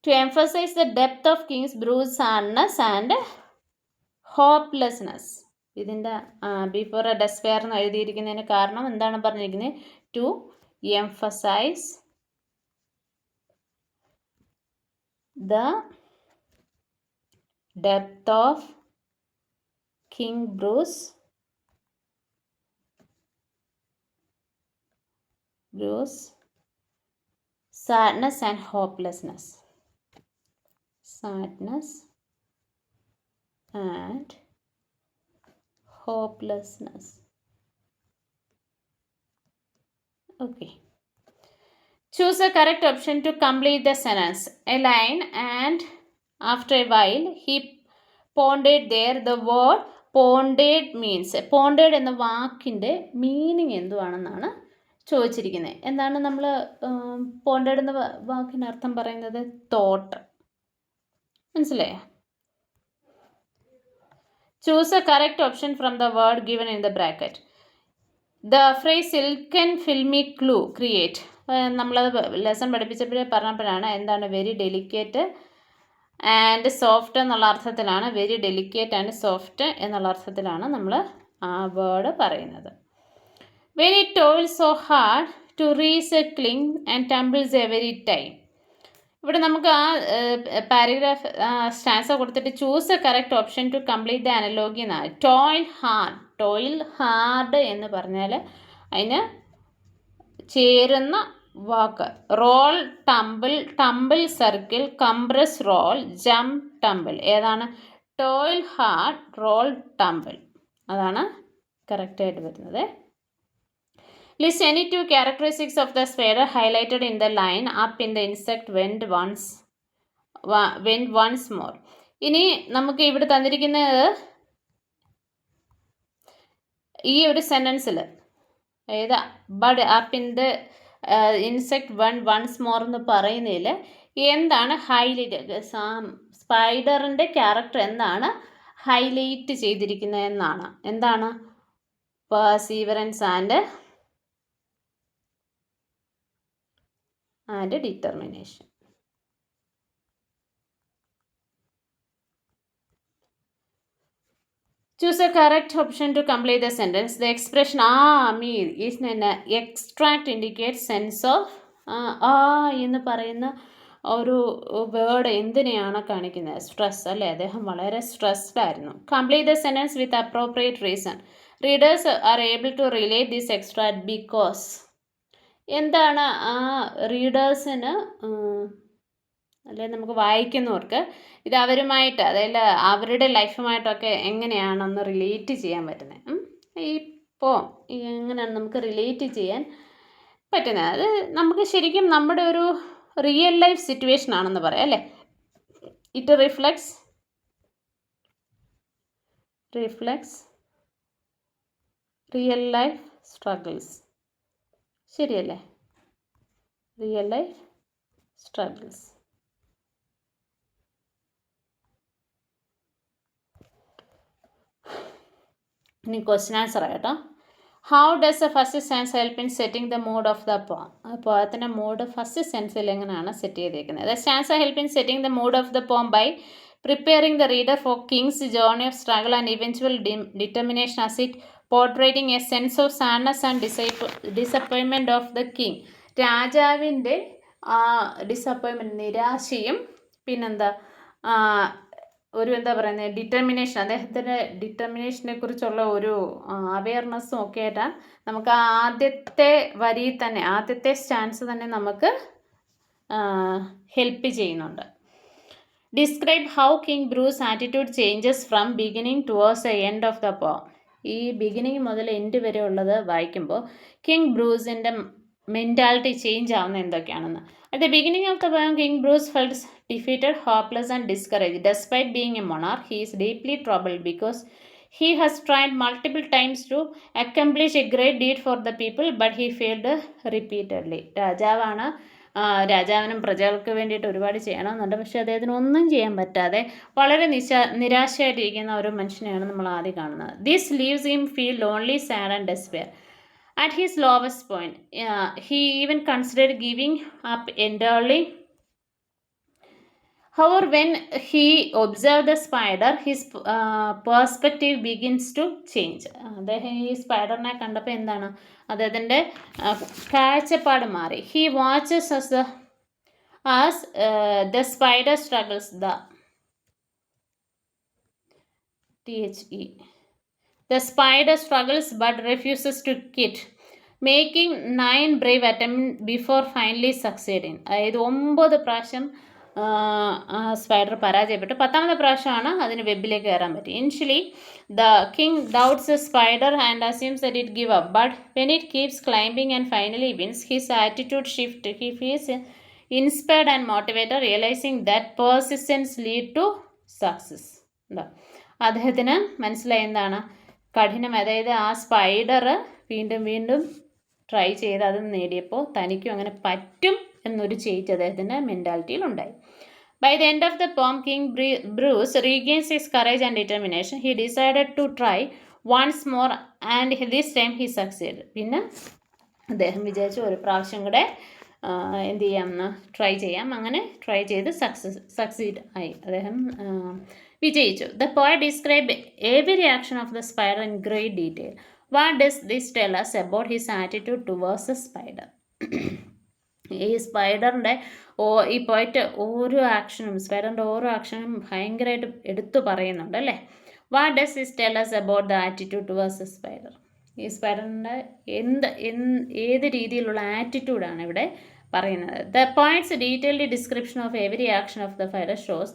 To emphasise the depth of King's Bruce sadness and hopelessness. ഇതിൻ്റെ ബിഫോർ എ ഡെസ്പെയർ എന്ന് എഴുതിയിരിക്കുന്നതിന് കാരണം എന്താണ് പറഞ്ഞിരിക്കുന്നത്? To emphasise the depth of King Bruce Bruce, sadness and hopelessness. Sadness and hopelessness. Okay. Choose a correct option to complete the sentence. A line, and after a while he pondered there. The word pondered means, pondered എന്ന വാക്കിൻ്റെ meaning എന്തുവാണെന്നാണ് ചോദിച്ചിരിക്കുന്നത്. എന്താണ് നമ്മൾ പോണ്ടേഡ് എന്ന വാക്കിന് അർത്ഥം പറയുന്നത്? Thought. മനസ്സിലായോ? Choose a correct option from the word given in the bracket. The phrase silken filmy clue create. നമ്മളത് ലെസൺ പഠിപ്പിച്ചപ്പോഴേ പറഞ്ഞപ്പോഴാണ് എന്താണ് വെരി ഡെലിക്കേറ്റ് ആൻഡ് സോഫ്റ്റ് എന്നുള്ള അർത്ഥത്തിലാണ്, വെരി ഡെലിക്കേറ്റ് ആൻഡ് സോഫ്റ്റ് എന്നുള്ള അർത്ഥത്തിലാണ് നമ്മൾ ആ വേർഡ് പറയുന്നത്. When it toils so hard to reach a cling and tumbles every time. ഇവിടെ നമുക്ക് ആ പാരഗ്രാഫ് സ്റ്റാൻസ കൊടുത്തിട്ട് choose a correct option to complete the analogy എന്നാണ്. Toil hard. ടോയിൽ ഹാർഡ് എന്ന് പറഞ്ഞാൽ അതിന് ചേരുന്ന വാക്ക് roll, tumble, tumble circle, compress roll, jump, tumble. ഏതാണ്? Toil hard, roll, tumble. അതാണ് കറക്റ്റായിട്ട് വരുന്നത്. List any two characteristics of the spider highlighted in the line up in the insect went once more. ഇനി നമുക്ക് ഇവിടെ തന്നിരിക്കുന്നത് ഈ ഒരു സെൻറ്റൻസിൽ അതായത് bud up in the insect once more എന്ന് പറയുന്നതിൽ എന്താണ് ഹൈലൈറ്റ്, സ്പൈഡറിൻ്റെ ക്യാരക്ടർ എന്താണ് ഹൈലൈറ്റ് ചെയ്തിരിക്കുന്നത് എന്നാണ്. എന്താണ്? Perseverance and determination. Choose a correct option to complete the sentence. The expression "Amir" is an extract indicates sense of എന്ന് പറയുന്ന ഒരു വേർഡ് എന്തിനെയാണ് കാണിക്കുന്നത്? സ്ട്രെസ് അല്ലേ? അദ്ദേഹം വളരെ സ്ട്രെസ്ഡ് ആയിരുന്നു. Complete the sentence with appropriate reason. Readers are able to relate this extract because. എന്താണ് ആ റീഡേഴ്സിന് അല്ലെ നമുക്ക് വായിക്കുന്നവർക്ക് ഇത് അവരുമായിട്ട്, അതായത് അവരുടെ ലൈഫുമായിട്ടൊക്കെ എങ്ങനെയാണെന്ന് റിലേറ്റ് ചെയ്യാൻ പറ്റുന്നത്. ഇപ്പോൾ എങ്ങനെയാണ് നമുക്ക് റിലേറ്റ് ചെയ്യാൻ പറ്റുന്നത്? അത് നമുക്ക് ശരിക്കും നമ്മുടെ ഒരു റിയൽ ലൈഫ് സിറ്റുവേഷൻ ആണെന്ന് പറയാം അല്ലേ? It reflects real life struggles. ശരിയല്ലേ? Real life struggles. ഇനി ക്വസ്റ്റ്യൻ ആൻസർ ആയിട്ടോ. How does a first sense help in setting the mood of the poem? ആ പോയത്തിൻ്റെ മൂഡ് ഫസ്റ്റ് സെൻസിൽ എങ്ങനെയാണ് സെറ്റ് ചെയ്തിരിക്കുന്നത്? The stanza help in setting the mood of the poem by preparing the reader for King's journey of struggle and eventual determination as it portraying a sense of sadness and disappointment of the king. രാജാവിൻ്റെ disappointment, നിരാശയും പിന്നെന്താ ഒരു എന്താ പറയുന്നത് determination, അദ്ദേഹത്തിൻ്റെ ഡിറ്റർമിനേഷനെ കുറിച്ചുള്ള ഒരു അവെയർനെസ്സും ഒക്കെ ആയിട്ടാണ് നമുക്ക് ആദ്യത്തെ വരിയിൽ തന്നെ, ആദ്യത്തെ സ്റ്റാൻസ് തന്നെ നമുക്ക് ഹെൽപ്പ് ചെയ്യുന്നുണ്ട്. Describe how king Bruce attitude changes from beginning towards the end of the പോം. ഈ ബിഗിനിങ് മുതൽ എൻഡ് വരെ ഉള്ളത് വായിക്കുമ്പോൾ കിങ് ബ്രൂസിൻ്റെ മെൻറ്റാലിറ്റി ചേഞ്ച് ആവുന്ന എന്തൊക്കെയാണെന്ന്. At the beginning of the പോം king Bruce felt defeated, hopeless and discourage. Despite being A monarch, he is deeply troubled because he has tried multiple times to accomplish a great deed for the people, but he failed repeatedly. രാജാവിനും പ്രജകൾക്ക് വേണ്ടിയിട്ട് ഒരുപാട് ചെയ്യണമെന്നുണ്ട്, പക്ഷേ അദ്ദേഹത്തിന് ഒന്നും ചെയ്യാൻ പറ്റാതെ വളരെ നിരാശയായിട്ടിരിക്കുന്ന ഒരു മനുഷ്യനെയാണ് നമ്മൾ ആദ്യം കാണുന്നത്. This leaves him feel lonely, sad and despair. At his lowest point, he even considered giving up entirely. However, when he observed the spider, his perspective begins to change. അദ്ദേഹം ഈ സ്പൈഡറിനെ കണ്ടപ്പോൾ എന്താണ് അദ്ദേഹത്തിൻ്റെ കാഴ്ചപ്പാട് മാറി. He watches as the spider struggles the spider struggles but refuses to quit. Making 9 Brave attempt before finally succeeding. അതായത് 9 പ്രാവശ്യം spider പരാജയപ്പെട്ടു. 10ാമത്തെ പ്രാവശ്യമാണ് അതിന് വെബിലേക്ക് കയറാൻ പറ്റി. Initially the King doubts a spider and assumes that it give up, but when it keeps climbing and finally wins his attitude shift. He feels inspired and motivated, realising that persistence lead to success. ഉണ്ടോ, അദ്ദേഹത്തിന് മനസ്സിലായി എന്താണ് കഠിനം, അതായത് ആ spider വീണ്ടും വീണ്ടും try ചെയ്ത് അത് നേടിയപ്പോൾ തനിക്കും അങ്ങനെ പറ്റും എന്നൊരു ചേഞ്ച് അദ്ദേഹത്തിൻ്റെ മെൻറ്റാലിറ്റിയിലുണ്ടായി. By the end of the poem, King Bruce regains his courage and determination. He decided to try once more and this time he succeeded. പിന്നെ അദ്ദേഹം വിചാരിച്ചു ഒരു പ്രാവശ്യം കൂടെ എന്ത് ചെയ്യാമെന്ന് ട്രൈ ചെയ്യാം. അങ്ങനെ ട്രൈ ചെയ്ത് സക്സീഡ് ആയി, അദ്ദേഹം വിജയിച്ചു. The poet described every action of the spider in great detail. What does this tell us about his attitude towards the spider? ഈ സ്പൈഡറിൻ്റെ ഈ പോയിറ്റ് ഓരോ ആക്ഷനും സ്പൈഡറിൻ്റെ ഓരോ ആക്ഷനും ഭയങ്കരമായിട്ട് എടുത്തു പറയുന്നുണ്ട് അല്ലേ. What does this tell us about the attitude towards the spider? ഈ സ്പൈഡറിൻ്റെ ഏത് രീതിയിലുള്ള ആറ്റിറ്റ്യൂഡാണ് ഇവിടെ പറയുന്നത്. The poet's detailed description of every action of the spider shows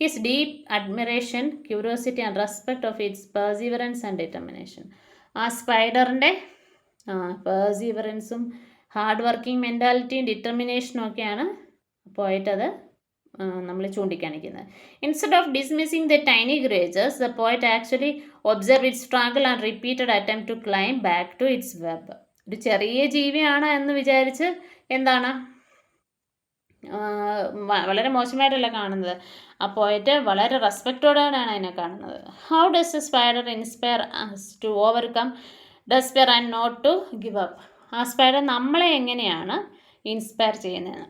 his deep admiration, curiosity and respect of its perseverance and determination. ആ സ്പൈഡറിൻ്റെ പെർസീവറൻസും hard working മെൻറ്റാലിറ്റിയും ഡിറ്റർമിനേഷനും ഒക്കെയാണ് പോയിട്ട് അത് നമ്മൾ ചൂണ്ടിക്കാണിക്കുന്നത്. Instead of dismissing the tiny creatures, the poet actually observe its struggle and repeated attempt to climb back to its web. ഒരു ചെറിയ ജീവിയാണ് എന്ന് വിചാരിച്ച് എന്താണ് വളരെ മോശമായിട്ടല്ല കാണുന്നത്. ആ പോയിറ്റ് വളരെ റെസ്പെക്റ്റോടെയാണ് അതിനെ കാണുന്നത്. How does a spider inspire to overcome despair and not to give up? ആ സ്പൈഡർ നമ്മളെ എങ്ങനെയാണ് ഇൻസ്പയർ ചെയ്യുന്നത്?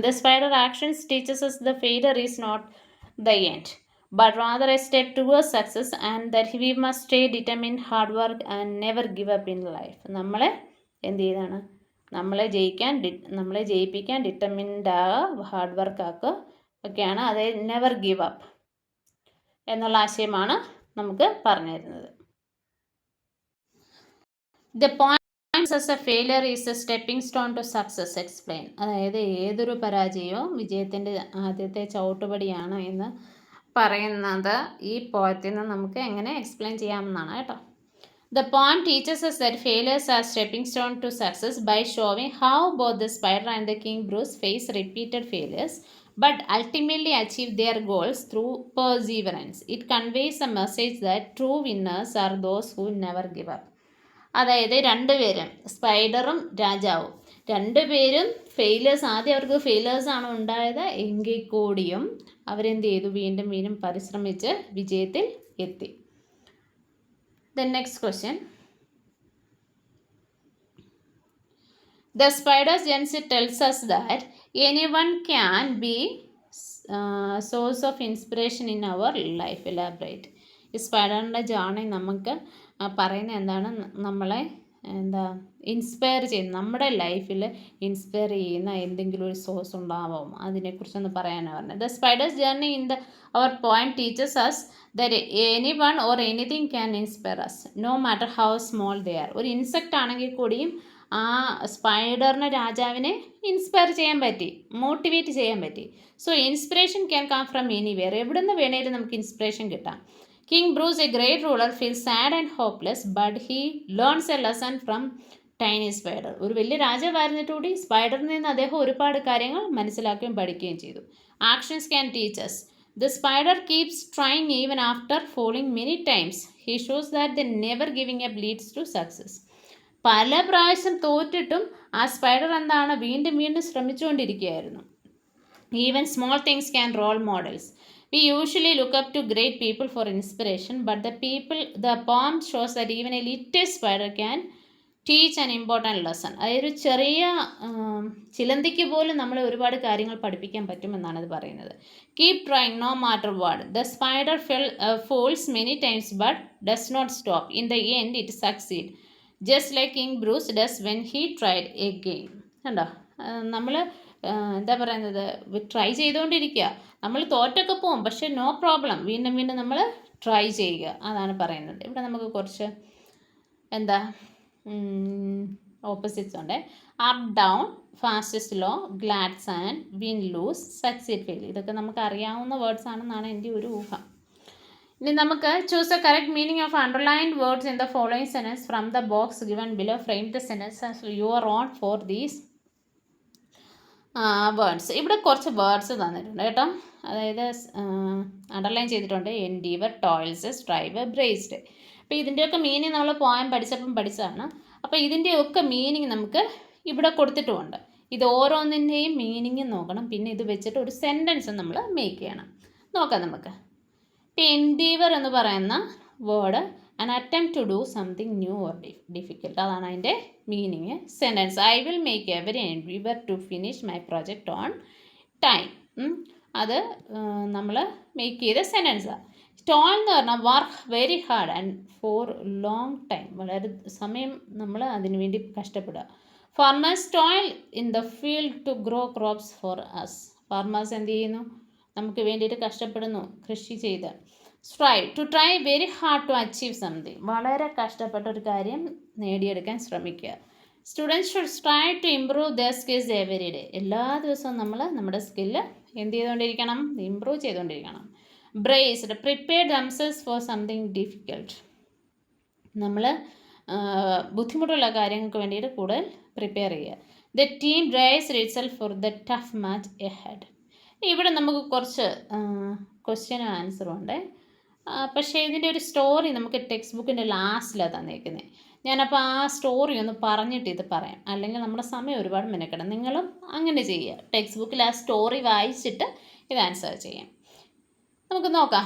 The spider actions teaches us the failure is not the end, but rather a step towards success and that we must stay determined, hard work and never give up in life. നമ്മളെ എന്ത് ചെയ്താണ്, നമ്മളെ ജയിപ്പിക്കാൻ determined ആകുക, hard work ആക്കുക ഒക്കെയാണ്. അത് never give up എന്നുള്ള ആശയമാണ് നമുക്ക് പറഞ്ഞു തരുന്നത്. The point as a failure is a stepping stone to success. Explain. അതായത് ഏതൊരു പരാജയവും വിജയത്തിൻ്റെ ആദ്യത്തെ ചവിട്ടുപടിയാണ് എന്ന് പറയുന്നത് ഈ പോയത്തിൽ നിന്ന് നമുക്ക് എങ്ങനെ എക്സ്പ്ലെയിൻ ചെയ്യാമെന്നാണ് കേട്ടോ. The poem teaches us that failures are stepping stone to success by showing how both the spider and the king Bruce face repeated failures but ultimately achieve their goals through perseverance. It conveys a message that true winners are those who never give up. അതായത് രണ്ടുപേരും സ്പൈഡറും രാജാവും രണ്ടുപേരും failures, ആദ്യം അവർക്ക് ഫെയിലേഴ്സാണ് ഉണ്ടായത് എങ്കിൽ കൂടിയും അവരെന്ത് ചെയ്തു, വീണ്ടും വീണ്ടും പരിശ്രമിച്ച് വിജയത്തിൽ എത്തി. The next question. The spider's journey tells us that anyone can be source of inspiration in our life. Elaborate. ഈ സ്പൈഡറിൻ്റെ ജേർണി നമുക്ക് പറയുന്നത് എന്താണ്, നമ്മളെ ഇൻസ്പയർ ചെയ്യുന്ന, നമ്മുടെ ലൈഫിൽ ഇൻസ്പയർ ചെയ്യുന്ന എന്തെങ്കിലും ഒരു സോഴ്സ് ഉണ്ടാവും, അതിനെക്കുറിച്ചൊന്ന് പറയാനാണ് പറഞ്ഞത്. The spider's journey in our point teachers us that anyone or anything can inspire us no matter how small they are. ഒരു ഇൻസെക്റ്റ് ആണെങ്കിൽ കൂടിയും ആ സ്പൈഡറിന് രാജാവിനെ ഇൻസ്പയർ ചെയ്യാൻ പറ്റി, മോട്ടിവേറ്റ് ചെയ്യാൻ പറ്റി. So inspiration can come from anywhere, എവിടെ നിന്ന് വേണേലും നമുക്ക് ഇൻസ്പിറേഷൻ കിട്ടാം. King Bruce, a great ruler, feels sad and hopeless, but he learns a lesson from tiny spider. ഒരു വലിയ രാജാവായിരുന്നിട്ട് കൂടി സ്പൈഡറിൽ നിന്ന് അദ്ദേഹം ഒരുപാട് കാര്യങ്ങൾ മനസ്സിലാക്കുകയും പഠിക്കുകയും ചെയ്തു. Actions can teach us. The spider keeps trying even after falling many times. He shows that the never giving up leads to success. പല പ്രാവശ്യം തോറ്റിട്ടും ആ സ്പൈഡർ എന്താണ്, വീണ്ടും വീണ്ടും ശ്രമിച്ചുകൊണ്ടിരിക്കുകയായിരുന്നു. Even small things can role models. We usually look up to great people for inspiration, but the poem shows that even a little spider can teach an important lesson. അതൊരു ചെറിയ ചിലന്തിക്ക് പോലും നമ്മളെ ഒരുപാട് കാര്യങ്ങൾ പഠിപ്പിക്കാൻ പറ്റുമെന്നാണ് ഇത് പറയുന്നത്. Keep trying no matter what. The spider falls many times but does not stop. In the end it succeeds, just like King Bruce does when he tried again. കണ്ടോ, നമ്മൾ എന്താ പറയുന്നത്, ട്രൈ ചെയ്തുകൊണ്ടിരിക്കുക. നമ്മൾ തോറ്റൊക്കെ പോവും, പക്ഷേ നോ പ്രോബ്ലം, വീണ്ടും വീണ്ടും നമ്മൾ ട്രൈ ചെയ്യുക, അതാണ് പറയുന്നത്. ഇവിടെ നമുക്ക് കുറച്ച് എന്താ ഓപ്പോസിറ്റ്സ് ഉണ്ട്. Up down, fast slow, glad sad, win lose, succeed fail. ഇതൊക്കെ നമുക്ക് അറിയാവുന്ന വേർഡ്സ് ആണെന്നാണ് എൻ്റെ ഒരു ഊഹം. ഇനി നമുക്ക് choose a correct meaning of underlined words in the following sentence from the box given below. Frame the sentence as your own for these words. ഇവിടെ കുറച്ച് വേർഡ്സ് തന്നിട്ടുണ്ട് കേട്ടോ. അതായത് അണ്ടർലൈൻ ചെയ്തിട്ടുണ്ട്. Endeavour, toils, strive, braced. അപ്പോൾ ഇതിൻ്റെയൊക്കെ meaning നമ്മൾ poem പഠിച്ചതാണ്. അപ്പോൾ ഇതിൻ്റെയൊക്കെ മീനിങ് നമുക്ക് ഇവിടെ കൊടുത്തിട്ടുമുണ്ട്. ഇത് ഓരോന്നിൻ്റെയും മീനിങ് നോക്കണം. പിന്നെ ഇത് വെച്ചിട്ട് ഒരു സെൻറ്റൻസ് നമ്മൾ മേക്ക് ചെയ്യണം. നോക്കാം നമുക്ക്. ഇപ്പോൾ എൻഡീവർ എന്ന് പറയുന്ന word an attempt to do something new or difficult. അതാണ് അതിൻ്റെ meaning. Sentence: I will make every endeavour to finish my project on time. അത് നമ്മൾ മേക്ക് ചെയ്ത സെൻറ്റൻസാണ്. ടോൾ എന്ന് പറഞ്ഞാൽ work very hard and for long time. വളരെ സമയം നമ്മൾ അതിനു വേണ്ടി കഷ്ടപ്പെടുക. Farmers toil in the field to grow crops for us. Farmers എന്ത് ചെയ്യുന്നു? നമുക്ക് വേണ്ടിയിട്ട് കഷ്ടപ്പെടുന്നു കൃഷി ചെയ്ത്. Strive, to try very hard to achieve something. വളരെ കഷ്ടപ്പെട്ട ഒരു കാര്യം നേടിയെടുക്കാൻ ശ്രമിക്കുക. Students should strive to improve their skills every day. എല്ലാ ദിവസവും നമ്മൾ നമ്മുടെ സ്കില്ല് എന്ത് ചെയ്തുകൊണ്ടിരിക്കണം? ഇംപ്രൂവ് ചെയ്തുകൊണ്ടിരിക്കണം. Braced, prepare themselves for something difficult. നമ്മൾ ബുദ്ധിമുട്ടുള്ള കാര്യങ്ങൾക്ക് വേണ്ടിയിട്ട് കൂടുതൽ പ്രിപ്പയർ ചെയ്യുക. The team braced itself for the tough match ahead. ഇവിടെ നമുക്ക് കുറച്ച് ക്വസ്റ്റ്യനും ആൻസറും ഉണ്ട്. പക്ഷേ ഇതിൻ്റെ ഒരു സ്റ്റോറി നമുക്ക് ടെക്സ്റ്റ് ബുക്കിൻ്റെ ലാസ്റ്റിലാണ് തന്നേക്കുന്നത്. ഞാനപ്പോൾ ആ സ്റ്റോറി ഒന്ന് പറഞ്ഞിട്ട് ഇത് പറയാം. അല്ലെങ്കിൽ നമ്മുടെ സമയം ഒരുപാട് മെനക്കെടും. നിങ്ങളും അങ്ങനെ ചെയ്യുക. ടെക്സ്റ്റ് ബുക്കിൽ ആ സ്റ്റോറി വായിച്ചിട്ട് ഇത് ആൻസർ ചെയ്യാം. നമുക്ക് നോക്കാം.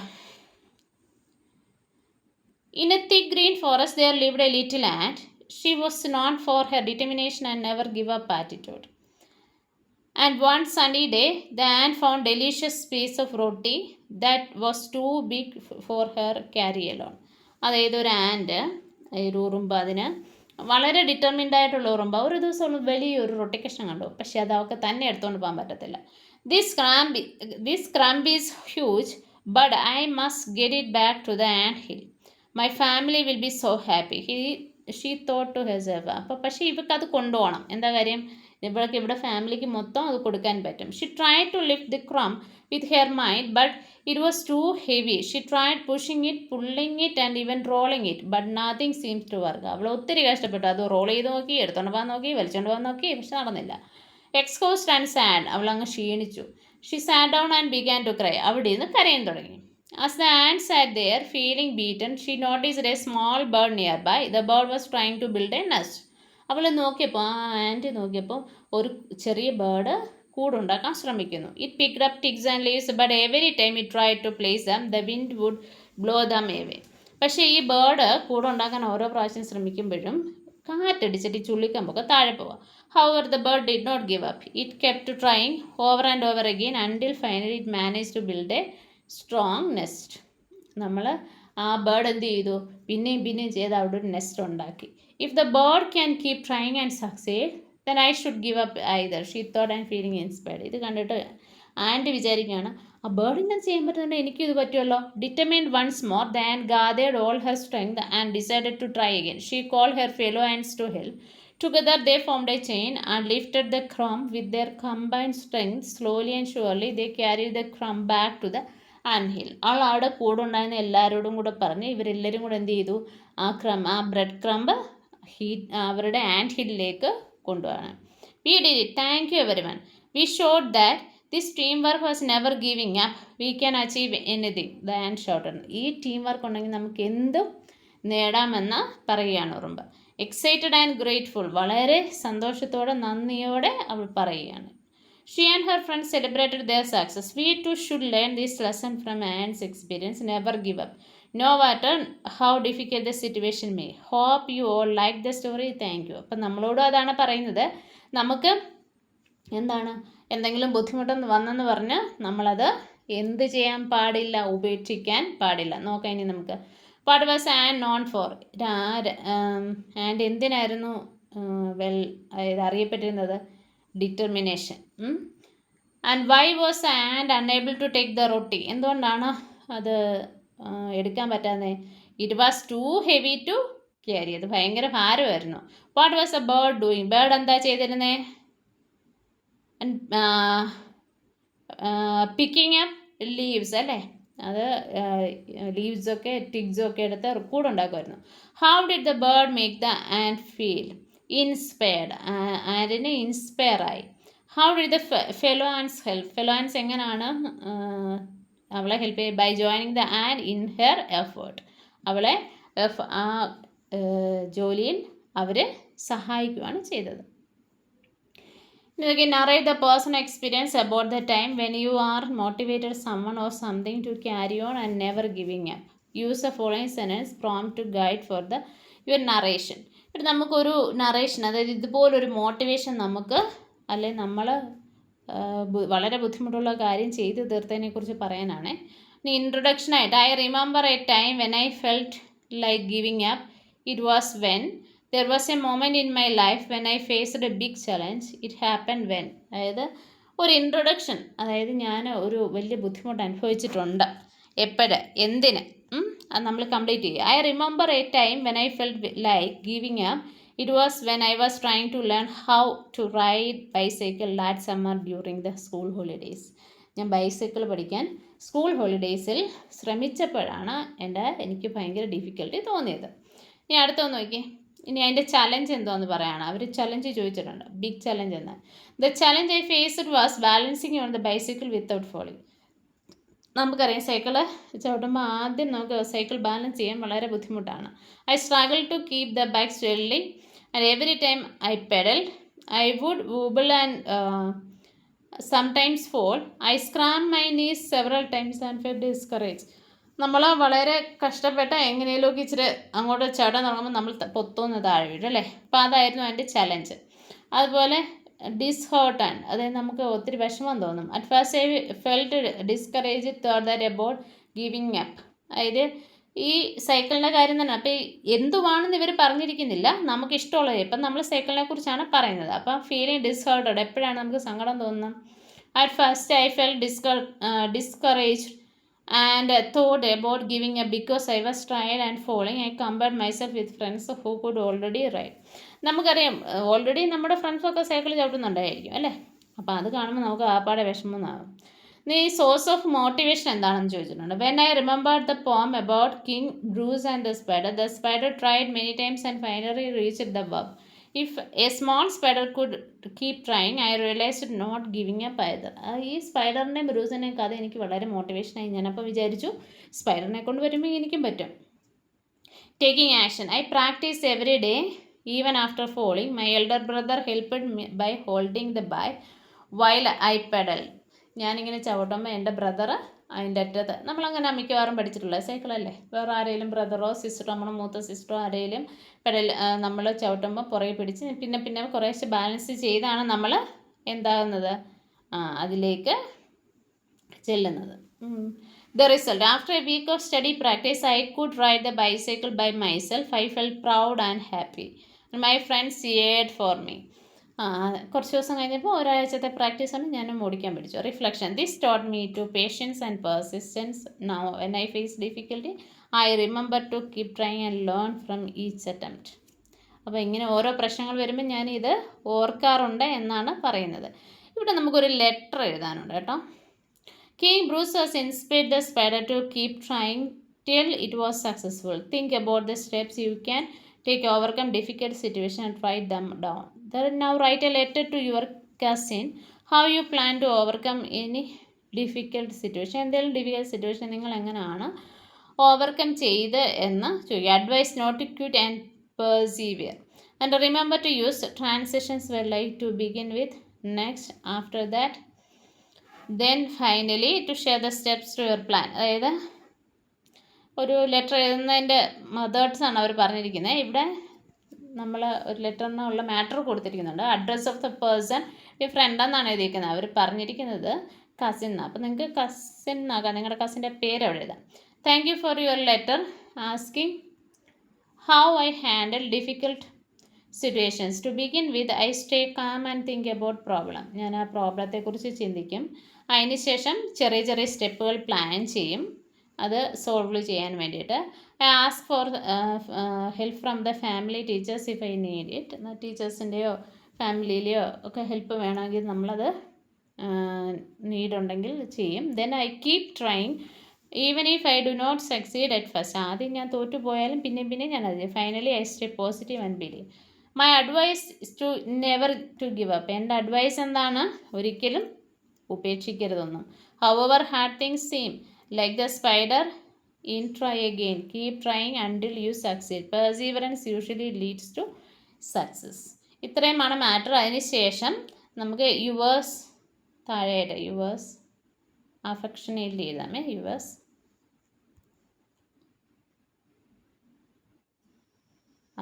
In a thick green forest there lived a little ant. She was known for her determination and never give up attitude. And one sunny day, the ant found delicious piece of roti that was too big for her carry alone. അതായത് ഒരു and, ഒരു ഉറുമ്പ്, അതിന് വളരെ determined ആയിട്ടുള്ള ഉറുമ്പ്, ഒരു ദിവസം വലിയൊരു റൊട്ടി കഷ്ണം കണ്ടു. പക്ഷേ അത് അവൾക്ക് തന്നെ എടുത്തുകൊണ്ട് പോകാൻ പറ്റത്തില്ല. This crumb is huge, but I must get it back to the ant hill. My family will be so happy. She thought to herself. അപ്പോൾ പക്ഷേ ഇവർക്ക് അത് കൊണ്ടുപോകണം. എന്താ കാര്യം? ഇവിടെ ഫാമിലിക്ക് മൊത്തം അത് കൊടുക്കാൻ പറ്റും. She tried to lift the crumb with her mind but it was too heavy. She tried pushing it, pulling it and even rolling it but nothing seems to work. അവൾ ഒത്തിരി കഷ്ടപ്പെട്ടു. അത് റോൾ ചെയ്ത് നോക്കി, എടുത്തോണ്ട് പോകാൻ നോക്കി, വലിച്ചോണ്ട് പോകാൻ നോക്കി, പക്ഷെ നടന്നില്ല. Exhausted and sad. അവൾ അങ്ങ് ക്ഷീണിച്ചു. She sat down and began to cry. അവിടെ ഇരുന്ന് കരയാൻ തുടങ്ങി. As the ant sat there feeling beaten, she noticed a small bird nearby. The bird was trying to build a nest. അവൾ നോക്കിയപ്പോൾ, ആ ആൻറ്റി നോക്കിയപ്പോൾ ഒരു ചെറിയ ബേർഡ് കൂടുണ്ടാക്കാൻ ശ്രമിക്കുന്നു. It picked up twigs and leaves but every time it tried to place them the wind would blow them away. പക്ഷേ ഈ ബേർഡ് കൂടുണ്ടാക്കാൻ ഓരോ പ്രാവശ്യം ശ്രമിക്കുമ്പോഴും കാറ്റടിച്ചിട്ട് ചുള്ളിക്കമ്പൊക്കെ താഴെ പോവാം. However, the bird did not give up. It kept trying over and over again until finally it managed to build a strong nest. നമ്മൾ ആ bird എന്ത് ചെയ്തു? പിന്നെയും ചെയ്ത് അവിടെ ഒരു നെസ്റ്റ് ഉണ്ടാക്കി. If the bird can keep trying and succeed then I should give up either. She thought and feeling inspired. ഇത് കണ്ടിട്ട് ആൻഡ് വിചാരിക്കുകയാണ്, ആ ബേർഡിനെ ചെയ്യാൻ പറ്റുന്നുണ്ട്, എനിക്കിത് പറ്റുമല്ലോ. Determined once more the ant gathered all her strength and decided to try again. She called her fellow ants to help. Together they formed a chain and lifted the crumb with their combined strength. Slowly and surely they carried the crumb back to the ant hill. അവൾ അവിടെ കൂടെ ഉണ്ടായിരുന്ന എല്ലാവരോടും കൂടെ പറഞ്ഞ് ഇവരെല്ലാവരും കൂടെ എന്ത് ചെയ്തു? ആ ബ്രെഡ് ക്രംബ് അവരുടെ ആൻറ്റ് ഹില്ലിലേക്ക് കൊണ്ടുപോകണം. We did it, thank you everyone. We showed that this teamwork was never giving up. We can achieve anything, the ant shouted. ഈ ടീം വർക്ക് ഉണ്ടെങ്കിൽ നമുക്ക് എന്തും നേടാമെന്ന് പറയുകയാണ് ഉറുമ്പ്. Excited and grateful. വളരെ സന്തോഷത്തോടെ നന്ദിയോടെ അവൾ പറയുകയാണ്. She and her friends celebrated their success. We too should learn this lesson from Ant's experience. Never give up, no matter how difficult the situation may. Hope you all like the story. Thank you. അപ്പം നമ്മളോടും അതാണ് പറയുന്നത്. നമുക്ക് എന്താണ്, എന്തെങ്കിലും ബുദ്ധിമുട്ടെന്ന് വന്നെന്ന് പറഞ്ഞ് നമ്മളത് എന്ത് ചെയ്യാൻ പാടില്ല? ഉപേക്ഷിക്കാൻ പാടില്ല. നോക്കാം ഇനി നമുക്ക്. What was ant known for? Ant എന്തിനായിരുന്നു അറിയപ്പെട്ടിരുന്നത്? Determination. And why was ant unable to take the roti? എന്തുകൊണ്ടാണ് അത് എടുക്കാൻ പറ്റാതെ? It was too heavy to carry ചെയ്ത്. ഭയങ്കര ഭാരമായിരുന്നു. What was a bird doing? Bird എന്താ ചെയ്തിരുന്നേ? പിക്കിങ് അപ്പ് ലീവ്സ് അല്ലേ? അത് ലീവ്സൊക്കെ ടിഗ്സൊക്കെ എടുത്ത് കൂടുണ്ടാക്കുമായിരുന്നു. How did the bird make the ant feel? Inspired. ആൻഡിന് ഇൻസ്പയർ ആയി. How did the fellow ants help? Fellow ants എങ്ങനെയാണ് അവളെ ഹെൽപ്പ് ചെയ്ത്? By joining the ant in her effort. അവളെ ആ ജോലിയിൽ അവർ സഹായിക്കുകയാണ് ചെയ്തത്. Narrate the personal experience about the time when you are motivated someone or something to carry on and never giving up. Use the following sentence prompt to guide for the your narration. ഇപ്പം നമുക്കൊരു narration, അതായത് ഇതുപോലൊരു motivation നമുക്ക്, അല്ലെങ്കിൽ നമ്മൾ വളരെ ബുദ്ധിമുട്ടുള്ള കാര്യം ചെയ്തു തീർത്തതിനെക്കുറിച്ച് പറയാനാണ്. ഇനി ഇൻട്രൊഡക്ഷനായിട്ട്, I remember a time when I felt like giving up. It was when there was a moment in my life when I faced a big challenge. It happened when. അതായത് ഒരു ഇൻട്രൊഡക്ഷൻ, അതായത് ഞാൻ ഒരു വലിയ ബുദ്ധിമുട്ട് അനുഭവിച്ചിട്ടുണ്ട്. എപ്പോഴ്, എന്തിന്, അത് നമ്മൾ കംപ്ലീറ്റ് ചെയ്യുക. I remember a time when I felt like giving up. It was when I was trying to learn how to ride bicycle last summer during the school holidays. ഞാൻ ബൈസൈക്കിൾ പഠിക്കാൻ സ്കൂൾ ഹോളിഡേയ്സിൽ ശ്രമിച്ചപ്പോഴാണ് എനിക്ക് ഭയങ്കര difficulty തോന്നിയത്. ഇനി അടുത്തൊന്ന് നോക്കിയേ. ഇനി അതിൻ്റെ ചലഞ്ച് എന്തോന്ന് പറയുകയാണ്. അവർ ചലഞ്ച് ചോദിച്ചിട്ടുണ്ട്, ബിഗ് ചലഞ്ച് എന്ന്. The challenge I faced was balancing on the bicycle without falling. നമുക്കറിയാം സൈക്കിള് ചവിട്ടുമ്പോൾ ആദ്യം നമുക്ക് സൈക്കിൾ ബാലൻസ് ചെയ്യാൻ വളരെ ബുദ്ധിമുട്ടാണ്. I struggle to keep the bike steady and every time I pedal I would wobble and sometimes fall. I scraped my knees several times and felt discourage. നമ്മൾ വളരെ കഷ്ടപ്പെട്ട എങ്ങനെയൊക്കെ ഇച്ചിരി അങ്ങോട്ട് ചാടാൻ തുടങ്ങുമ്പോൾ നമ്മൾ പൊത്തുന്ന താഴെ വീഴും അല്ലേ? അപ്പോൾ അതായിരുന്നു അതിൻ്റെ ചലഞ്ച്. അതുപോലെ ഡിസ്ഹേർട്ടൻഡ്, അതായത് നമുക്ക് ഒത്തിരി വിഷമം തോന്നും. At first I felt discourage thought that about giving up. അതായത് ഈ സൈക്കിളിൻ്റെ കാര്യം തന്നെ. അപ്പോൾ എന്തുവാണെന്ന് ഇവർ പറഞ്ഞിരിക്കുന്നില്ല, നമുക്ക് ഇഷ്ടമുള്ളത്. ഇപ്പം നമ്മൾ സൈക്കിളിനെ കുറിച്ചാണ് പറയുന്നത്. അപ്പം ഫീലിംഗ് ഡിസ്ഹേർട്ടഡ്, എപ്പോഴാണ് നമുക്ക് സങ്കടം തോന്നുന്നത്? At first I felt discouraged and thought about giving up because I was tired and falling. I compared myself with friends who could already ride. നമുക്കറിയാം ഓൾറെഡി നമ്മുടെ ഫ്രണ്ട്സൊക്കെ സൈക്കിൾ ചവിട്ടുന്നുണ്ടായിരിക്കും അല്ലേ? അപ്പോൾ അത് കാണുമ്പോൾ നമുക്ക് ആപ്പാടെ വിഷമമാകും. ഈ സോഴ്സ് ഓഫ് മോട്ടിവേഷൻ എന്താണെന്ന് ചോദിച്ചിട്ടുണ്ട്. When I remembered the poem about King Bruce and the spider tried many times and finally reached the web. If a small spider could keep trying I realised not giving up either. ഈ സ്പൈഡറിൻ്റെയും ബ്രൂസിൻ്റെയും കഥ എനിക്ക് വളരെ മോട്ടിവേഷനായി. ഞാനപ്പോൾ വിചാരിച്ചു സ്പൈഡറിനെ കൊണ്ട് വരുമ്പോൾ എനിക്കും പറ്റും. Taking action, I practice every day even after falling. My elder brother helped me by holding the bike while I pedal. ഞാനിങ്ങനെ ചവിട്ടുമ്പോൾ എൻ്റെ ബ്രദർ അതിൻ്റെ അറ്റത്ത്, നമ്മളങ്ങനെ മിക്കവാറും പഠിച്ചിട്ടുള്ള സൈക്കിളല്ലേ, വേറെ ആരെങ്കിലും ബ്രദറോ സിസ്റ്ററോ, നമ്മുടെ മൂത്ത സിസ്റ്ററോ ആരെങ്കിലും പെടൽ നമ്മൾ ചവിട്ടുമ്പോൾ പുറകെ പിടിച്ച് പിന്നെ കുറേശ്ശെ ബാലൻസ് ചെയ്താണ് നമ്മൾ എന്താകുന്നത്, അതിലേക്ക് ചെല്ലുന്നത്. The result, after a week of steady practice, I could ride the bicycle by myself. I felt proud and happy. My friends cheered for me. കുറച്ച് ദിവസം കഴിഞ്ഞപ്പോൾ ഒരാഴ്ചത്തെ പ്രാക്ടീസാണ് ഞാനും ഓടിക്കാൻ പഠിച്ചു. Reflection, this taught me to patience and persistence. Now when I face difficulty I remember to keep trying and learn from each attempt. അപ്പോൾ ഇങ്ങനെ ഓരോ പ്രശ്നങ്ങൾ വരുമ്പോൾ ഞാനിത് ഓർക്കാറുണ്ട് എന്നാണ് പറയുന്നത്. ഇവിടെ നമുക്കൊരു ലെറ്റർ എഴുതാനുണ്ട് കേട്ടോ. King Bruce was inspired the spider to keep trying till it was successful. Think about the steps you can take to overcome difficult situations and write them down. Then now write a letter to your cousin. How you plan to overcome any difficult situation. എന്തെങ്കിലും difficult situation നിങ്ങൾ എങ്ങനെയാണ് overcome ചെയ്ത് എന്ന് ചോദിക്കുക. Advice not to quit and persevere. And remember to use transitions where like to begin with, next, after that, then finally to share the steps to your plan. അതായത് ഒരു letter എഴുതുന്നതിൻ്റെ മെത്തേഡ്സാണ് അവർ പറഞ്ഞിരിക്കുന്നത്. ഇവിടെ നമ്മൾ ഒരു ലെറ്ററിനുള്ള മാറ്റർ കൊടുത്തിരിക്കുന്നുണ്ട്. അഡ്രസ് ഓഫ് ദ പേഴ്സൺ ഈ friend എന്നാണ് എഴുതിയിരിക്കുന്നത്. അവർ പറഞ്ഞിരിക്കുന്നത് കസിൻ എന്നാണ്. അപ്പോൾ നിങ്ങൾക്ക് കസിൻ എന്നാക്കാം, നിങ്ങളുടെ കസിൻ്റെ പേര് അവിടെ എഴുതാം. Thank you for your letter asking how I handle difficult situations. To begin with I stay calm and think about problem. ഞാൻ ആ പ്രോബ്ലത്തെക്കുറിച്ച് ചിന്തിക്കും. അതിനുശേഷം ചെറിയ ചെറിയ സ്റ്റെപ്പുകൾ പ്ലാൻ ചെയ്യും. അത് സോൾവ് ചെയ്യാൻ വേണ്ടിയിട്ട്. I ask for help from the family teachers if I need it. ടീച്ചേഴ്സിൻ്റെയോ ഫാമിലിയിലെയോ ഒക്കെ ഹെൽപ്പ് വേണമെങ്കിൽ നമ്മളത് നീഡുണ്ടെങ്കിൽ ചെയ്യും. Then I keep trying even if I do not succeed at first. ആദ്യം ഞാൻ തോറ്റുപോയാലും പിന്നെ ഞാനത് finally I stay positive and believe. My advice is to never to give up. എൻ്റെ അഡ്വൈസ് എന്താണ്? ഒരിക്കലും ഉപേക്ഷിക്കരുതൊന്നും. However hard things seem like the spider in try again. Keep trying until you succeed. Perseverance usually leads to success. ഇത്രയുമാണ് matter. അതിന് ശേഷം നമുക്ക് yours താഴെയായിട്ട് yours affectionately എഴുതാമേ. Yours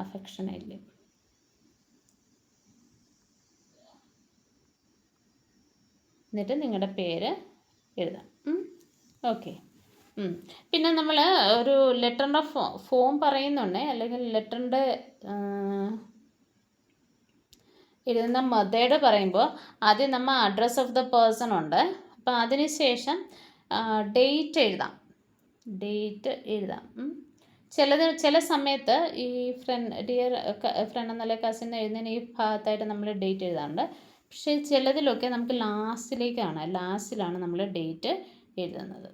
affectionately. എന്നിട്ട് നിങ്ങളുടെ പേര് എഴുതാം. ഓക്കെ. പിന്നെ നമ്മൾ ഒരു ലെറ്ററിൻ്റെ ഫോം പറയുന്നുണ്ട്, അല്ലെങ്കിൽ ലെറ്ററിൻ്റെ എഴുതുന്ന മെത്തേഡ് പറയുമ്പോൾ ആദ്യം നമ്മൾ അഡ്രസ് ഓഫ് ദ പേഴ്സൺ ഉണ്ട്. അപ്പോൾ അതിന് ശേഷം ഡേറ്റ് എഴുതാം. ചില സമയത്ത് ഈ ഡിയർ ഫ്രണ്ട് എന്നല്ല കസിൻ എഴുതുന്നതിന് ഈ ഭാഗത്തായിട്ട് നമ്മൾ ഡേറ്റ് എഴുതാറുണ്ട്. പക്ഷേ ചിലതിലൊക്കെ നമുക്ക് ലാസ്റ്റിലാണ് നമ്മൾ ഡേറ്റ് എഴുതുന്നത്.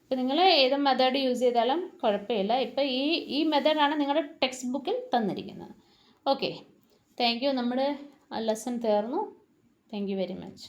അപ്പോൾ നിങ്ങൾ ഏത് മെത്തേഡ് യൂസ് ചെയ്താലും കുഴപ്പമില്ല. ഇപ്പോൾ ഈ മെത്തേഡാണ് നിങ്ങളുടെ ടെക്സ്റ്റ് ബുക്കിൽ തന്നിരിക്കുന്നത്. Okay, thank you. നമ്മുടെ ലെസൺ തീർന്നു. Thank you very much.